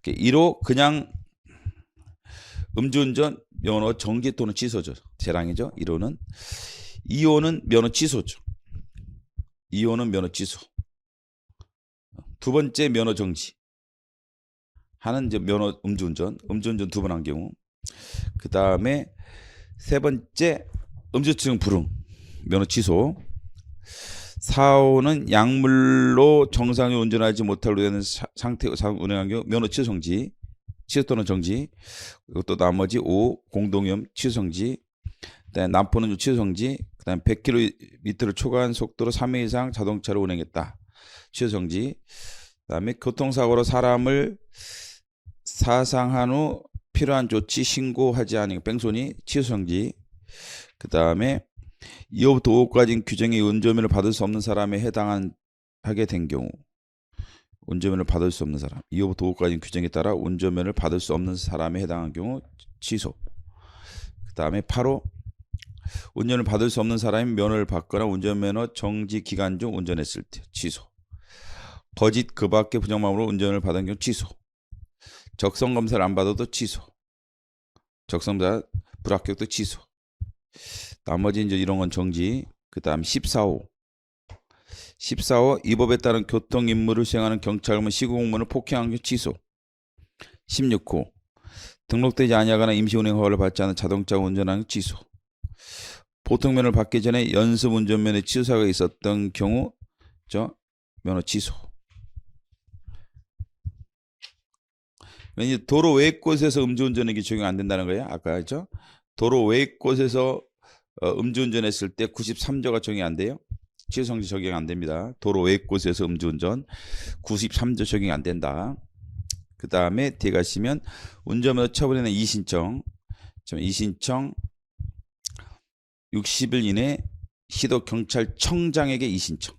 1호 그냥 음주운전 면허 정지 또는 취소죠. 재량이죠. 1호는. 2호는 면허 취소죠. 2호는 면허 취소. 두 번째 면허 정지. 하는 이제 면허 음주운전 2번 한 경우. 그 다음에 세 번째 음주증 불응 면허 취소. 4호는 약물로 정상적으로 운전하지 못하도록 되는 상태로 운행한 경우 면허 취소 정지. 취소 또는 정지. 또 나머지 5 공동위험 취소 정지. 그다음에 난포는 취소 정지. 그다음에 100km를 초과한 속도로 3회 이상 자동차를 운행했다. 취소 정지. 그다음에 교통사고로 사람을 사상한 후 필요한 조치 신고하지 않은 뺑소니 취소 정지. 그다음에 2호부터 5호까지 규정이 운전면허를 받을 수 없는 사람에 하게 된 경우 운전면허를 받을 수 없는 사람 2호부터 5호까지 규정에 따라 운전면허를 받을 수 없는 사람에 해당한 경우 취소. 그 다음에 8호 운전을 받을 수 없는 사람이 면허를 받거나 운전면허 정지 기간 중 운전했을 때 취소. 거짓 그 밖에 부정망으로 운전을 받은 경우 취소. 적성검사를 안 받아도 취소. 적성검사 불합격도 취소. 나머지 이제 이런 건 정지. 그 다음 14호. 14호 이 법에 따른 교통 임무를 수행하는 경찰관 시구공무원을 폭행한 경우 취소. 16호 등록되지 아니하거나 임시운행 허가를 받지 않은 자동차 운전하는 취소. 보통면허를 받기 전에 연습 운전면허 취소가 있었던 경우 면허 취소. 이제 도로 외 곳에서 음주운전에게 적용 안 된다는 거예요. 아까 했죠? 도로 외 곳에서 음주운전했을 때 93조가 적용 안 돼요. 취소성지 적용 안 됩니다. 도로 외 곳에서 음주운전 93조 적용 안 된다. 그 다음에 뒤에 가시면 운전면허 처분에는 이신청 60일 이내 시도경찰청장에게 이신청.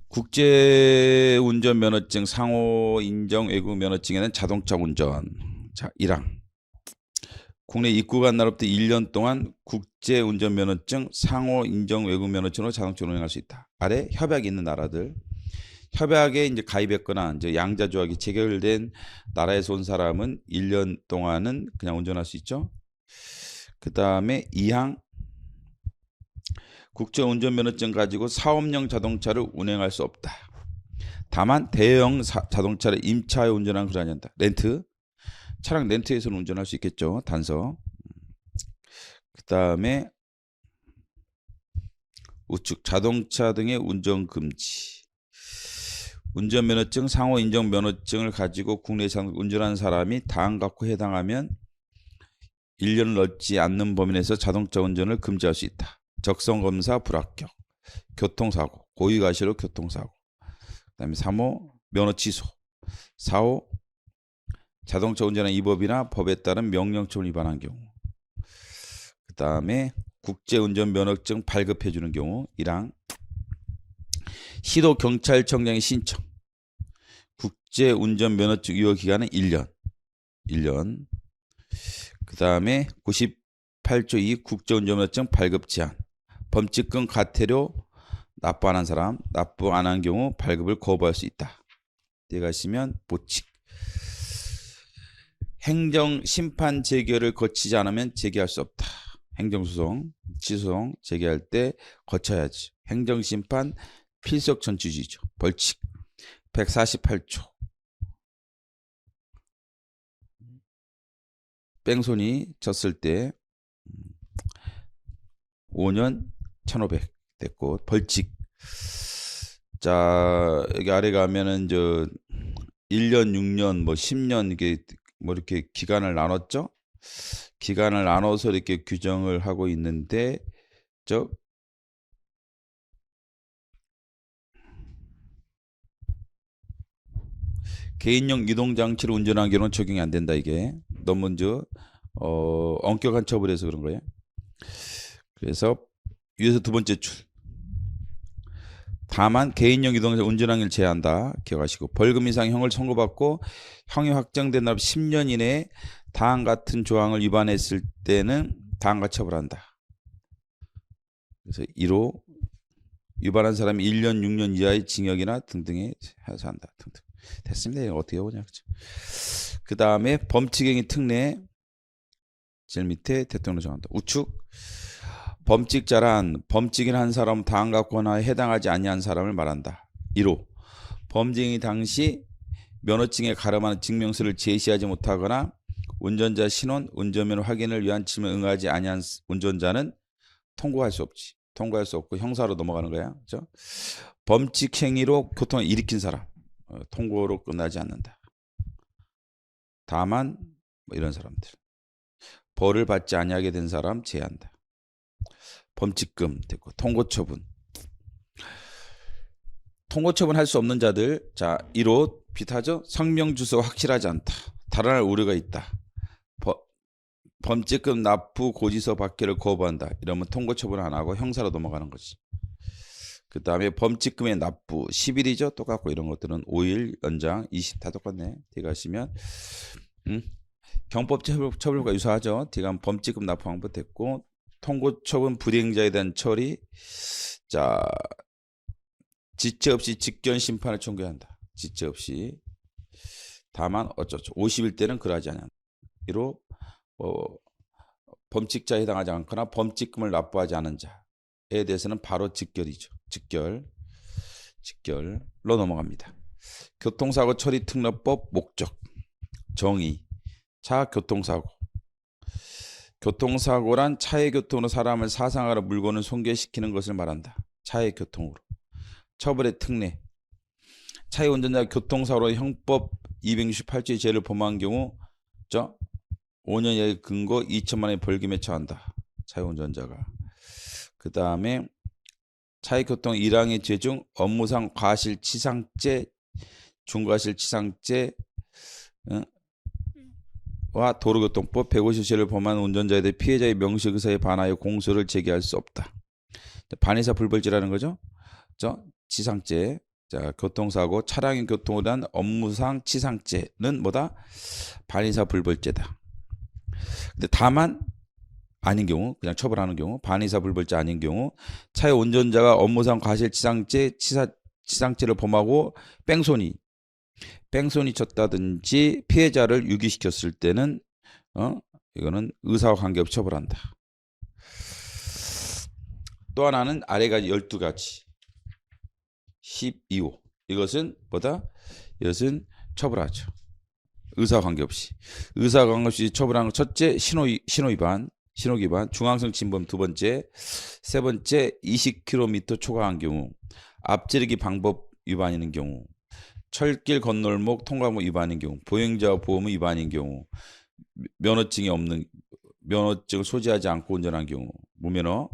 국제운전면허증 상호 인정 외국 면허증에는 자동차 운전. 자, 1항. 국내 입국한 날부터 1년 동안 국제운전면허증 상호 인정 외국 면허증으로 자동차를 운행할 수 있다. 아래 협약이 있는 나라들. 협약에 이제 가입했거나 이제 양자 조약이 체결된 나라에서 온 사람은 1년 동안은 그냥 운전할 수 있죠. 그 다음에 2항. 국제운전면허증 가지고 사업용 자동차를 운행할 수 없다. 다만 대형 자동차를 임차하여 운전하는 그러지 않다. 렌트. 차량 렌트에서는 운전할 수 있겠죠. 단서. 그 다음에 우측 자동차 등의 운전 금지. 운전면허증 상호 인정 면허증을 가지고 국내에서 운전하는 사람이 다음 갖고 해당하면 1년을 넘지 않는 범위 내에서 자동차 운전을 금지할 수 있다. 적성검사 불합격, 교통사고, 고의가시로 교통사고. 그 다음에 3호 면허 취소. 4호 자동차 운전한 이 법이나 법에 따른 명령처를 위반한 경우. 그 다음에 국제운전면허증 발급해 주는 경우. 1항 시도경찰청장의 신청. 국제운전면허증 유효기간은 1년. 그 다음에 98조 2 국제운전면허증 발급 제한. 범칙금 과태료 납부 안 한 사람, 납부 안 한 경우 발급을 거부할 수 있다. 뒤에 가시면 보칙. 행정심판 재결을 거치지 않으면 재개할 수 없다. 행정소송, 취소송 재개할 때 거쳐야지. 행정심판 필수적 전취주의죠. 벌칙. 148조. 뺑소니 쳤을 때 5년 1,500 됐고 벌칙. 자, 여기 아래 가면은 1년, 6년, 10년 이게 이렇게 기간을 나눴죠. 기간을 나눠서 이렇게 규정을 하고 있는데 개인용 이동장치를 운전한 경우는 적용이 안 된다. 이게 너무 엄격한 처벌에서 그런 거예요. 그래서 위에서 두 번째 줄. 다만 개인용 이동장치 운전하기를 제한한다. 기억하시고 벌금 이상 형을 선고받고 형이 확정된 날 10년 이내에 다음 같은 조항을 위반했을 때는 다음과 처벌한다. 그래서 1호 위반한 사람이 1년, 6년 이하의 징역이나 등등에 해서 한다. 등등. 됐습니다. 이거 어떻게 보냐. 그 다음에 범칙행위 특례 제일 밑에 대통령 정한다. 우측 범칙자란 범칙을 한 사람 다음과 권하에 해당하지 아니한 사람을 말한다. 1호 범죄행위 당시 면허증에 가름하는 증명서를 제시하지 못하거나 운전자 신원, 운전면허 확인을 위한 질문에 응하지 아니한 운전자는 통고할 수 없지. 통고할 수 없고 형사로 넘어가는 거야. 그렇죠? 범칙 행위로 교통을 일으킨 사람 통고로 끝나지 않는다. 다만 이런 사람들 벌을 받지 아니하게 된 사람 제한다. 범칙금 됐고 통고처분. 통고처분 할 수 없는 자들. 자, 1호 비타죠. 성명 주소가 확실하지 않다. 달아날 우려가 있다. 범칙금 납부 고지서 받기를 거부한다. 이러면 통고처분 안 하고 형사로 넘어가는 거지. 그 다음에 범칙금의 납부 10일이죠. 똑같고 이런 것들은 5일 연장 20 다 똑같네. 뒤에 가시면 경법 처벌과 유사하죠. 뒤에 가면 범칙금 납부 방법 됐고 통고 처분 불이행자에 대한 처리. 자, 지체 없이 직권 심판을 청구해야 한다. 지체 없이. 다만 어쩌죠. 50일 때는 그러하지 않는다. 이로 범칙자에 해당하지 않거나 범칙금을 납부하지 않은 자에 대해서는 바로 직결이죠. 직결로 넘어갑니다. 교통사고 처리 특례법 목적 정의. 차 교통사고. 교통사고란 차의 교통으로 사람을 사상하거나 물건을 손괴시키는 것을 말한다. 차의 교통으로. 처벌의 특례. 차의 운전자가 교통사고로 형법 268조의 죄를 범한 경우 5년 이하의 근거 2천만 원의 벌금에 처한다. 차의 운전자가. 그 다음에 차의 교통 1항의 죄 중 업무상 과실치상죄, 중과실치상죄 와 도로교통법 150조를 범한 운전자에 대해 피해자의 명식 의사에 반하여 공소를 제기할 수 없다. 반의사 불벌죄라는 거죠. 치상죄. 자, 교통사고 차량의 교통에 대한 업무상 치상죄는 뭐다? 반의사 불벌죄다. 근데 다만 아닌 경우, 그냥 처벌하는 경우, 반의사 불벌죄 아닌 경우, 차의 운전자가 업무상 과실치상죄, 치상죄를 범하고 뺑소니 쳤다든지 피해자를 유기시켰을 때는 이거는 의사와 관계없이 처벌한다. 또 하나는 아래가 12가지 12호. 이것은 뭐다? 이것은 처벌하죠. 의사와 관계없이. 의사와 관계없이 처벌하는 것. 첫째, 신호위반, 중앙선 침범. 두 번째, 세 번째, 20km 초과한 경우, 앞지르기 방법 위반인 경우, 철길 건널목 통과목 위반인 경우, 보행자 보험 위반인 경우, 면허증을 소지하지 않고 운전한 경우, 무면허,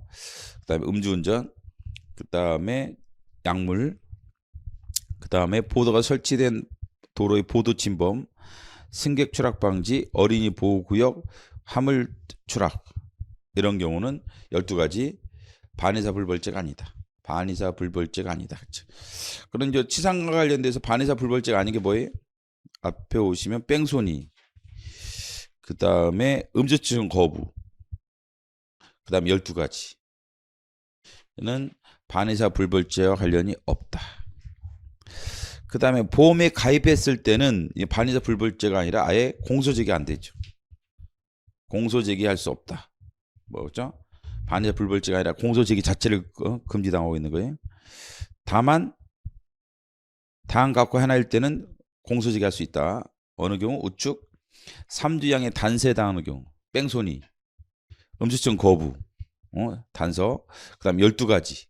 그다음에 음주운전, 그다음에 약물, 그다음에 보도가 설치된 도로의 보도 침범, 승객 추락 방지, 어린이 보호구역, 화물 추락. 이런 경우는 12가지 반의사 불벌죄가 아니다. 반의사 불벌죄가 아니다. 그런 이제 치상과 관련돼서 반의사 불벌죄가 아닌 게 뭐예요? 앞에 오시면 뺑소니, 그 다음에 음주운전 거부, 그 다음에 12가지는 반의사 불벌죄와 관련이 없다. 그 다음에 보험에 가입했을 때는 반의사 불벌죄가 아니라 아예 공소제기 안 되죠. 공소제기할 수 없다. 뭐죠? 반의사 불벌죄가 아니라 공소제기 자체를 금지당하고 있는 거예요. 다만 다음 각과 하나일 때는 공소제기할 수 있다. 어느 경우? 우측 3주양에 단세당하는 경우, 뺑소니, 음주운전 거부, 단서, 그 다음 12가지,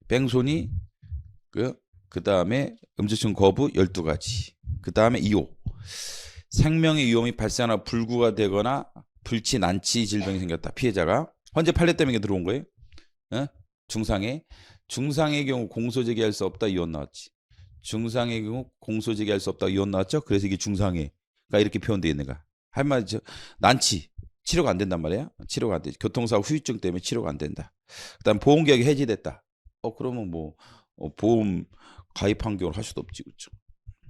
뺑소니, 그 다음에 음주운전 거부 12가지, 그 다음에 2호, 생명의 위험이 발생하거나 불구가 되거나 불치, 난치 질병이 생겼다. 피해자가 헌재 판례 때문에 들어온 거예요. 중상의 경우 공소제기할 수 없다. 이혼 나왔지. 중상의 경우 공소제기할 수 없다. 이혼 나왔죠. 그래서 이게 중상해가 이렇게 표현되어 있는가. 할 말이죠. 난치 치료가 안 된단 말이야. 치료가 안 돼. 교통사고 후유증 때문에 치료가 안 된다. 그다음 보험계약이 해지됐다. 그러면 뭐 보험 가입한 경우를 할 수도 없지, 그렇죠.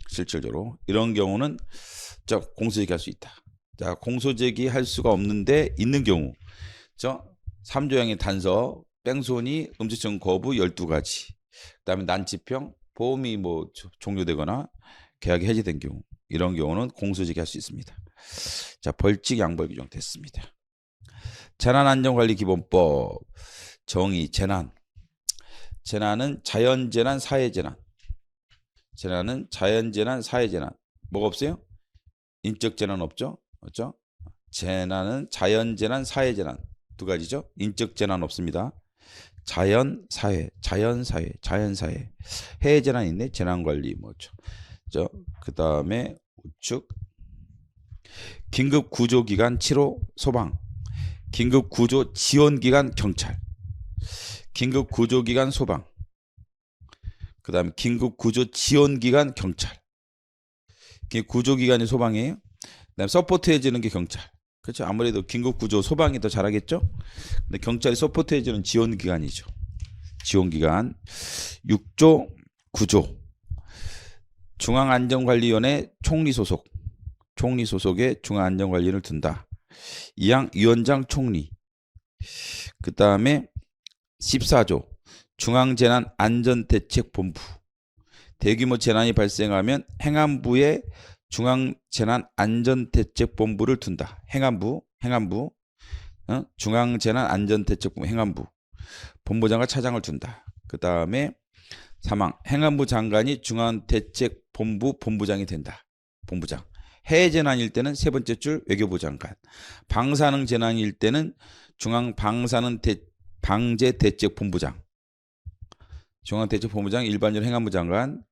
실질적으로 이런 경우는 공소제기할 수 있다. 자, 공소제기할 수가 없는데 있는 경우, 3조양의 단서, 뺑소니, 음주운전 거부 12가지. 그다음에 난치병, 보험이 뭐 종료되거나 계약이 해지된 경우, 이런 경우는 공소제기할 수 있습니다. 자, 벌칙 양벌 규정 됐습니다. 재난안전관리기본법 정의. 재난은 자연재난, 사회재난. 재난은 자연재난, 사회재난. 뭐가 없어요? 인적 재난 없죠? 그렇죠? 재난은 자연재난, 사회재난 두 가지죠. 인적 재난 없습니다. 자연사회. 해재난 있네. 재난관리 뭐죠? 그 다음에 우측 긴급구조기관 치료 소방, 긴급구조 지원기관 경찰, 긴급구조기관 소방, 그 다음에 긴급구조 지원기관 경찰. 구조기관이 소방이에요. 그 다음에 서포트해주는 게 경찰. 그렇죠. 아무래도 긴급구조 소방이 더 잘하겠죠. 근데 경찰이 서포트해주는 지원기관이죠. 지원기관. 6조 9조 중앙안전관리위원회 총리 소속에 중앙안전관리를 둔다. 이항 위원장 총리. 그 다음에 14조 중앙재난안전대책본부. 대규모 재난이 발생하면 행안부에 중앙재난안전대책본부를 둔다. 행안부 중앙재난안전대책본부 행안부 본부장과 차장을 둔다. 그 다음에 사망 행안부 장관이 중앙대책본부 본부장이 된다. 본부장. 해외 재난일 때는 세 번째 줄 외교부 장관. 방사능 재난일 때는 중앙방사능 방제대책본부장. 중앙대책본부장, 일반적으로 행안부 장관,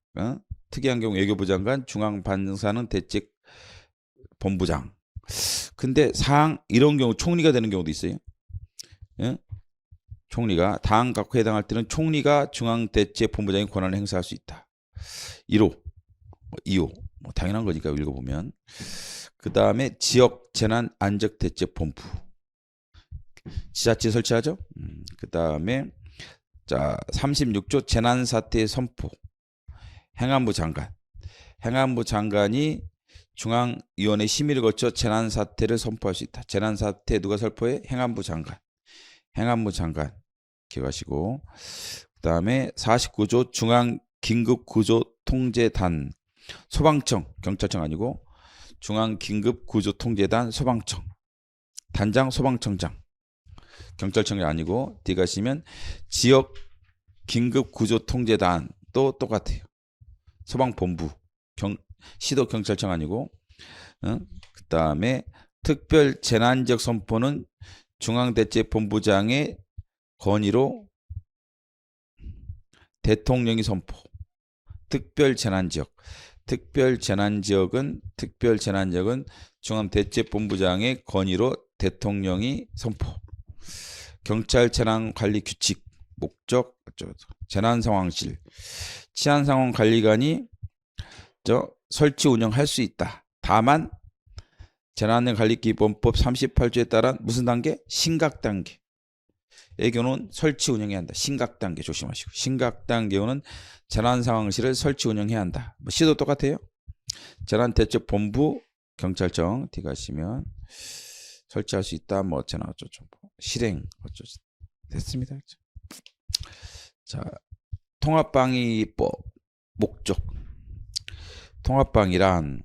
특이한 경우 외교부 장관, 중앙방사능 대책본부장. 근데 사항 이런 경우 총리가 되는 경우도 있어요. 예? 총리가 당 각호에 해당할 때는 총리가 중앙대책본부장의 권한을 행사할 수 있다. 1호, 2호 뭐 당연한 거니까 읽어보면. 그 다음에 지역재난안전대책본부. 지자체 설치하죠. 그 다음에 자 36조 재난사태 선포. 행안부 장관. 행안부 장관이 중앙위원회 심의를 거쳐 재난사태를 선포할 수 있다. 재난사태 누가 선포해? 행안부 장관. 행안부 장관 기억하시고. 그 다음에 49조 중앙긴급구조통제단. 소방청, 경찰청 아니고 중앙긴급구조통제단 소방청. 단장 소방청장. 경찰청이 아니고 뒤 가시면 지역긴급구조통제단 또 똑같아요. 소방본부. 시도경찰청 아니고. 그 다음에 특별재난지역 선포는 중앙대책본부장의 건의로 대통령이 선포. 특별재난지역은 중앙대책본부장의 건의로 대통령이 선포. 경찰재난관리규칙 목적 재난상황실. 치안상황관리관이 설치 운영할 수 있다. 다만 재난관리기본법 38조에 따라 무슨 단계? 심각단계. 의 경우는 설치 운영해야 한다. 심각단계 조심하시고. 심각단계는 재난상황실을 설치 운영해야 한다. 뭐 시도 똑같아요. 재난대책본부 경찰청 뒤 가시면 설치할 수 있다. 뭐 어쩌나 어쩌죠. 실행 어쩌죠. 됐습니다. 자, 통합방위법 목적. 통합방위란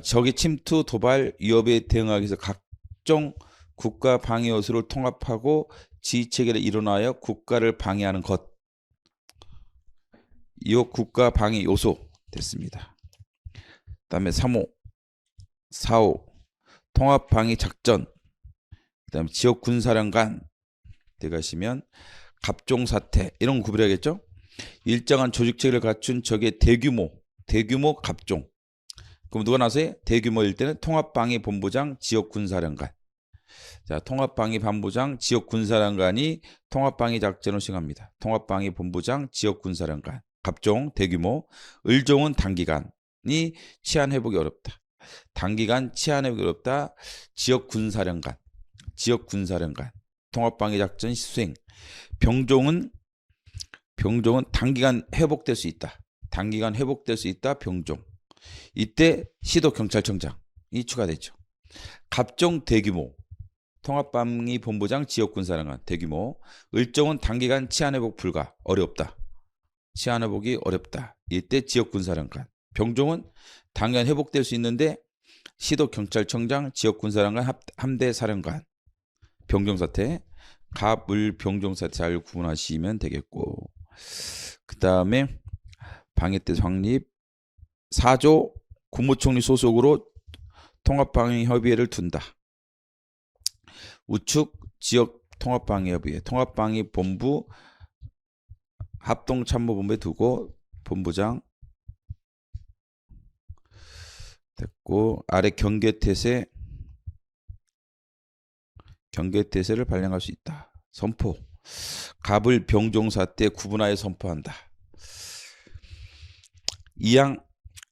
적의 침투, 도발, 위협에 대응하기 위해서 각종 국가 방위 요소를 통합하고 지휘체계를 일어나여 국가를 방해하는 것. 이 국가 방위 요소 됐습니다. 그 다음에 3호, 4호 통합방위 작전. 그 다음에 지역군사령관 들어가시면 갑종사태 이런 거 구별해야겠죠. 일정한 조직체계를 갖춘 적의 대규모 갑종. 그럼 누가 나서요? 대규모일 때는 통합방위본부장, 지역군사령관. 자, 통합방위본부장, 지역군사령관이 통합방위작전을 수행합니다. 통합방위본부장, 지역군사령관. 갑종, 대규모. 을종은 단기간이 치안회복이 어렵다. 단기간 치안회복이 어렵다. 지역군사령관. 통합방위작전 수행. 병종은 단기간 회복될 수 있다. 병종. 이때 시도경찰청장이 추가되죠. 갑종 대규모. 통합방위본부장, 지역군사령관 대규모. 을종은 단기간 치안회복 불가. 치안회복이 어렵다. 이때 지역군사령관. 병종은 단기간 회복될 수 있는데 시도경찰청장, 지역군사령관, 함대사령관. 병종사태. 갑을 병종사태 잘 구분하시면 되겠고. 그 다음에 방해대 확립. 4조 국무총리 소속으로 통합방위협의회를 둔다. 우측 지역 통합방위협의회, 통합방위본부 합동참모본부에 두고 본부장 됐고, 아래 경계태세를 발령할 수 있다. 선포. 갑을 병종사태 구분하여 선포한다. 이항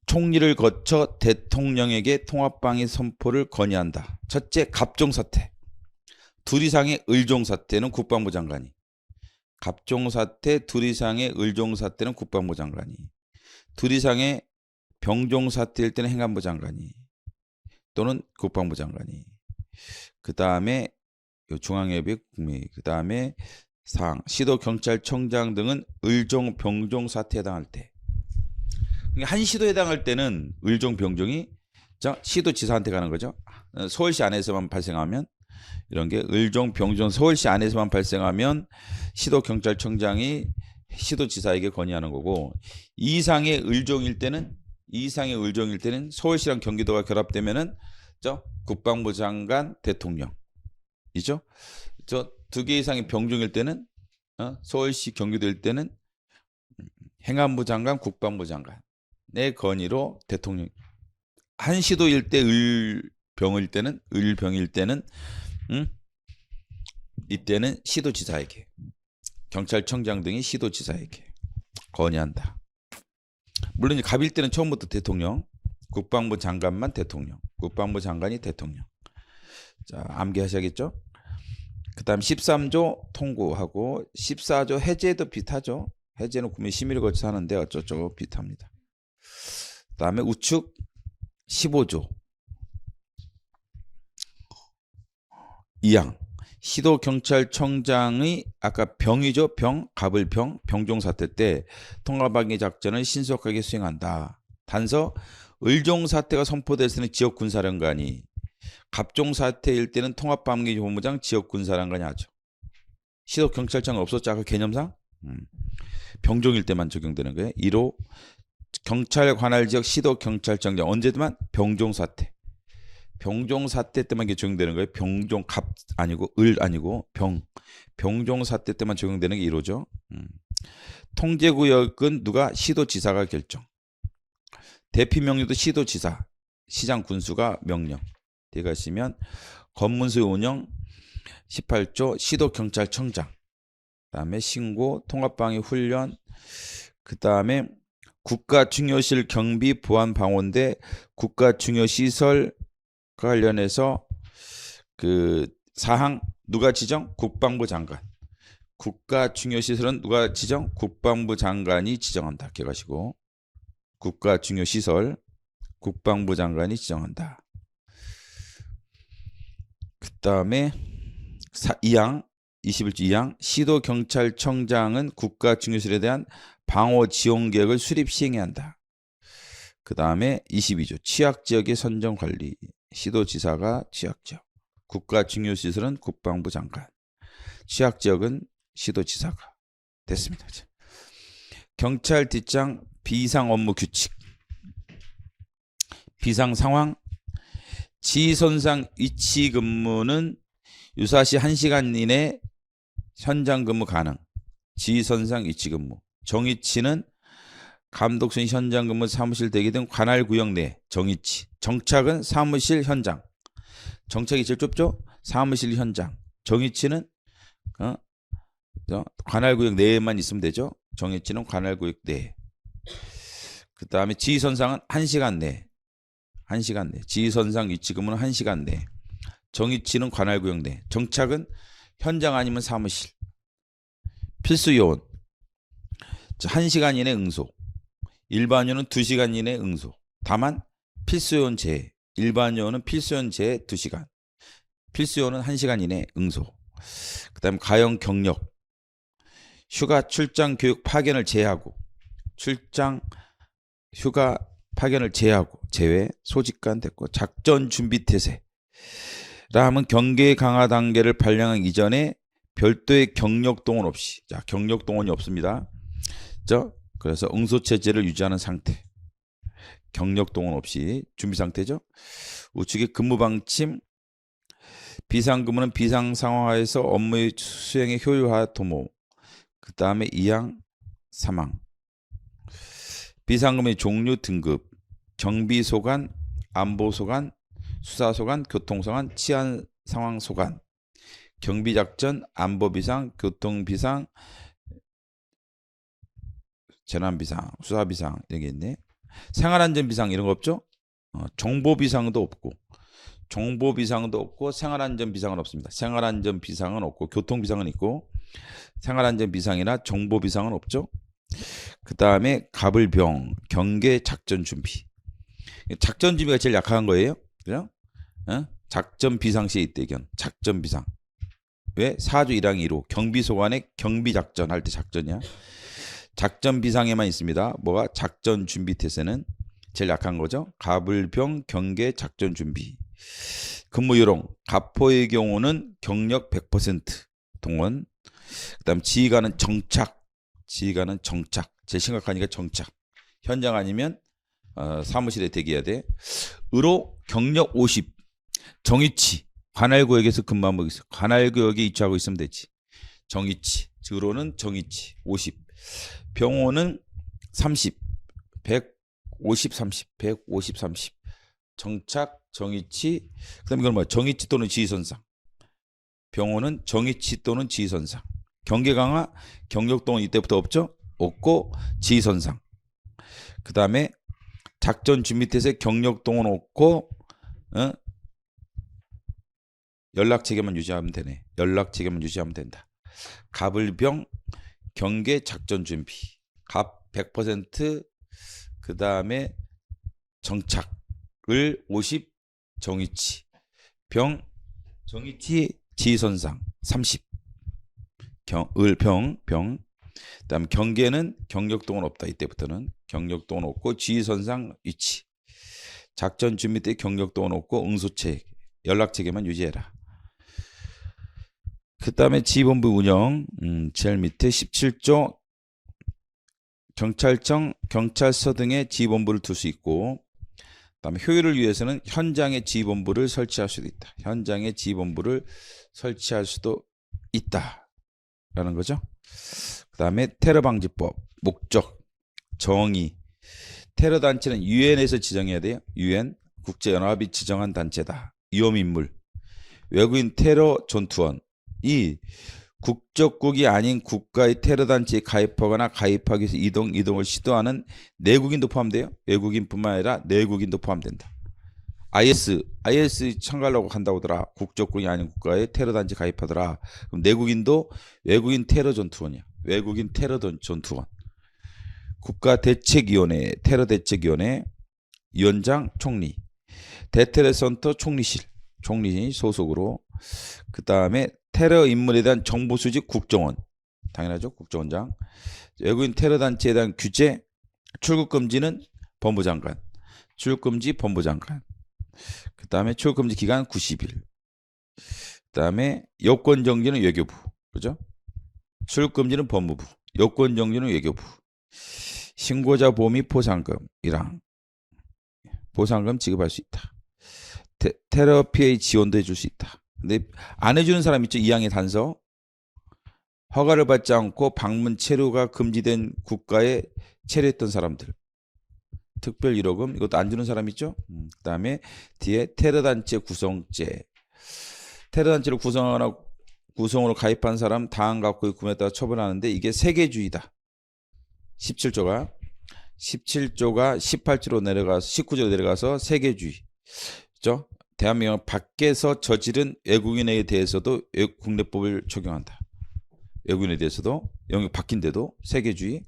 총리를 거쳐 대통령에게 통합방위 선포를 건의한다. 첫째, 갑종사태. 둘 이상의 을종사태는 국방부 장관이. 갑종사태, 둘 이상의 을종사태는 국방부 장관이. 둘 이상의 병종사태일 때는 행안부 장관이. 또는 국방부 장관이. 그 다음에 중앙예비 국무회의. 그 다음에 사항 시도경찰청장 등은 을종 병종 사태에 해당할 때. 한 시도에 해당할 때는 을종 병종이 시도지사한테 가는 거죠. 서울시 안에서만 발생하면 이런 게 을종 병종 서울시 안에서만 발생하면 시도경찰청장이 시도지사에게 건의하는 거고, 이상의 을종일 때는 서울시랑 경기도가 결합되면은 국방부 장관 대통령이죠. 두 개 이상의 병종일 때는 서울시 경기도일 때는 행안부 장관 국방부 장관의 건의로 대통령. 한 시도일 때 을병일 때는 이때는 시도지사에게, 경찰청장 등이 시도지사에게 건의한다. 물론 갑일 때는 처음부터 대통령, 국방부 장관만 대통령, 국방부 장관이 대통령. 자, 암기하셔야겠죠? 그 다음 13조 통고하고 14조 해제도 비슷하죠. 해제는 국민 심의를 거쳐서 하는데 어쩌고 비슷합니다. 그 다음에 우측 15조 2항 시도경찰청장의 아까 병이죠. 갑을병, 병종사태 때 통합방위 작전을 신속하게 수행한다. 단서 을종사태가 선포됐을 때는 지역군사령관이, 갑종사태일 때는 통합방위본부장 지역군사령관이 하죠. 시도경찰청은 없었죠. 아까 개념상 병종일 때만 적용되는 거예요. 1호 경찰관할지역 시도경찰청장 언제든 병종사태 때만 적용되는 거예요. 병종 갑 아니고 을 아니고 병종사태 때만 적용되는 게 1호죠. 통제구역은 누가? 시도지사가 결정. 대피명령도 시도지사, 시장 군수가 명령. 들어가시면 검문소의 운영 18조 시도경찰청장, 그 다음에 신고 통합방위 훈련, 그 다음에 국가중요실 경비 보안방원대 국가중요시설 관련해서 그 사항 누가 지정? 국방부 장관. 국가중요시설은 누가 지정? 국방부 장관이 지정한다. 기억하시고 국가중요시설 국방부 장관이 지정한다. 그 다음에 2항 21조 2항 시도경찰청장은 국가중요시설에 대한 방어 지원 계획을 수립 시행해야 한다. 그 다음에 22조 취약지역의 선정관리 시도지사가 취약지역, 국가중요시설은 국방부 장관, 취약지역은 시도지사가 됐습니다. 경찰 뒷장 비상업무규칙 비상상황 지휘선상 위치근무는 유사시 1시간 이내 현장 근무 가능. 지휘선상 위치근무. 정위치는 감독선 현장 근무 사무실 대기 등 관할구역 내 정위치. 정착은 사무실 현장. 정착이 제일 좁죠? 사무실 현장. 정위치는 관할구역 내에만 있으면 되죠. 정위치는 관할구역 내에. 그 다음에 지휘선상은 1시간 내. 1시간 내. 지휘선상 위치 근무는 1시간 내. 정위치는 관할구역 내. 정착은 현장 아니면 사무실. 필수 요원 1시간 이내 응소. 일반 요원은 2시간 이내 응소. 다만 필수 요원 제외. 일반 요원은 필수 요원 제외 2시간. 필수 요원은 1시간 이내 응소. 그 다음에 가용 경력. 휴가 출장 교육 파견을 제외하고, 출장 휴가 파견을 제외하고, 제외 소집관 됐고, 작전 준비 태세 라면 경계 강화 단계를 발령하기 이전에 별도의 경력 동원 없이, 자 경력 동원이 없습니다. 그래서 응소 체제를 유지하는 상태. 경력 동원 없이 준비 상태죠. 우측의 근무 방침. 비상근무는 비상 상황하에서 업무의 수행의 효율화 도모. 그 다음에 2항 3항 비상근무의 종류 등급. 경비소관, 안보소관, 수사소관, 교통소관, 치안상황소관. 경비작전, 안보비상, 교통비상, 재난비상, 수사비상 이런 게 있네. 생활안전비상 이런 거 없죠? 정보비상도 없고, 생활안전비상은 없습니다. 생활안전비상은 없고, 교통비상은 있고, 생활안전비상이나 정보비상은 없죠. 그 다음에 갑을병, 경계 작전준비. 작전준비가 제일 약한 거예요. 그죠? 작전 비상시에 이때견. 작전 비상. 왜? 4조 1항 2로 경비소관의 경비작전 할 때 작전이야. 작전 비상에만 있습니다. 뭐가? 작전 준비 태세는 제일 약한 거죠. 가불병 경계 작전 준비. 근무 요령. 가포의 경우는 경력 100% 동원. 그다음 지휘관은 정착. 지휘관은 정착. 제일 심각하니까 정착. 현장 아니면 사무실에 대기해야 돼. 의로 경력 50. 정위치. 관할구역에서 근무하고 있어. 관할구역에 위치하고 있으면 되지. 정위치. 의로는 정위치 50. 병호는 30. 150 30. 150 30. 정착 정위치. 그다음에 이건 뭐야? 정위치 또는 지휘선상. 병호는 정위치 또는 지휘선상. 경계 강화 경력동은 이때부터 없죠? 없고 지휘선상. 그 다음에 작전 준비 태세 경력동은 없고 연락 체계만 유지하면 되네. 연락 체계만 유지하면 된다. 갑을병 경계 작전 준비. 갑 100%. 그 다음에 정착을 50. 정위치. 병 정위치 지휘선상 30. 을병 병. 그다음 경계는 경력동은 없다. 이때부터는 경력동은 없고 지휘선상 위치. 작전 준비 때 경력동은 없고 응소체 연락 체계만 유지해라. 그다음에 지휘본부 운영 제일 밑에 17조 경찰청 경찰서 등의 지휘본부를 둘 수 있고, 그다음에 효율을 위해서는 현장에 지휘본부를 설치할 수도 있다. 현장에 지휘본부를 설치할 수도 있다라는 거죠. 그다음에 테러 방지법 목적 정의. 테러 단체는 유엔에서 지정해야 돼요. 유엔 국제연합이 지정한 단체다. 위험인물 외국인 테러 전투원. 이 국적국이 아닌 국가의 테러 단체에 가입하거나 가입하기 위해서 이동을 시도하는 내국인도 포함돼요. 외국인뿐만 아니라 내국인도 포함된다. IS 참가하려고 한다고 하더라. 국적국이 아닌 국가의 테러 단체 가입하더라. 그럼 내국인도 외국인 테러 전투원이야. 외국인 테러 전투원. 국가대책위원회 테러 대책위원회 위원장 총리. 대테러센터 총리실 소속으로. 그 다음에 테러 인물에 대한 정보 수집 국정원. 당연하죠. 국정원장. 외국인 테러 단체에 대한 규제. 출국 금지는 법무장관. 출국 금지 법무장관. 그 다음에 출국 금지 기간 90일. 그 다음에 여권 정지는 외교부. 그죠? 출국 금지는 법무부. 여권 정지는 외교부. 신고자 보험이 포상금이랑 보상금 지급할 수 있다. 테러 피해 지원도 해줄 수 있다. 근데 안 해주는 사람 있죠. 2항의 단서. 허가를 받지 않고 방문 체류가 금지된 국가에 체류했던 사람들. 특별 1호금 이것도 안 주는 사람 있죠. 그 다음에 뒤에 테러단체 구성죄. 테러단체를 구성으로 가입한 사람 당한 갖고의 구매에 따라 처벌하는데 이게 세계주의다. 17조가 18조로 내려가서 19조로 내려가서 세계주의. 그죠? 대한민국 밖에서 저지른 외국인에 대해서도 국내법을 적용한다. 외국인에 대해서도 영역 바뀐데도 세계주의.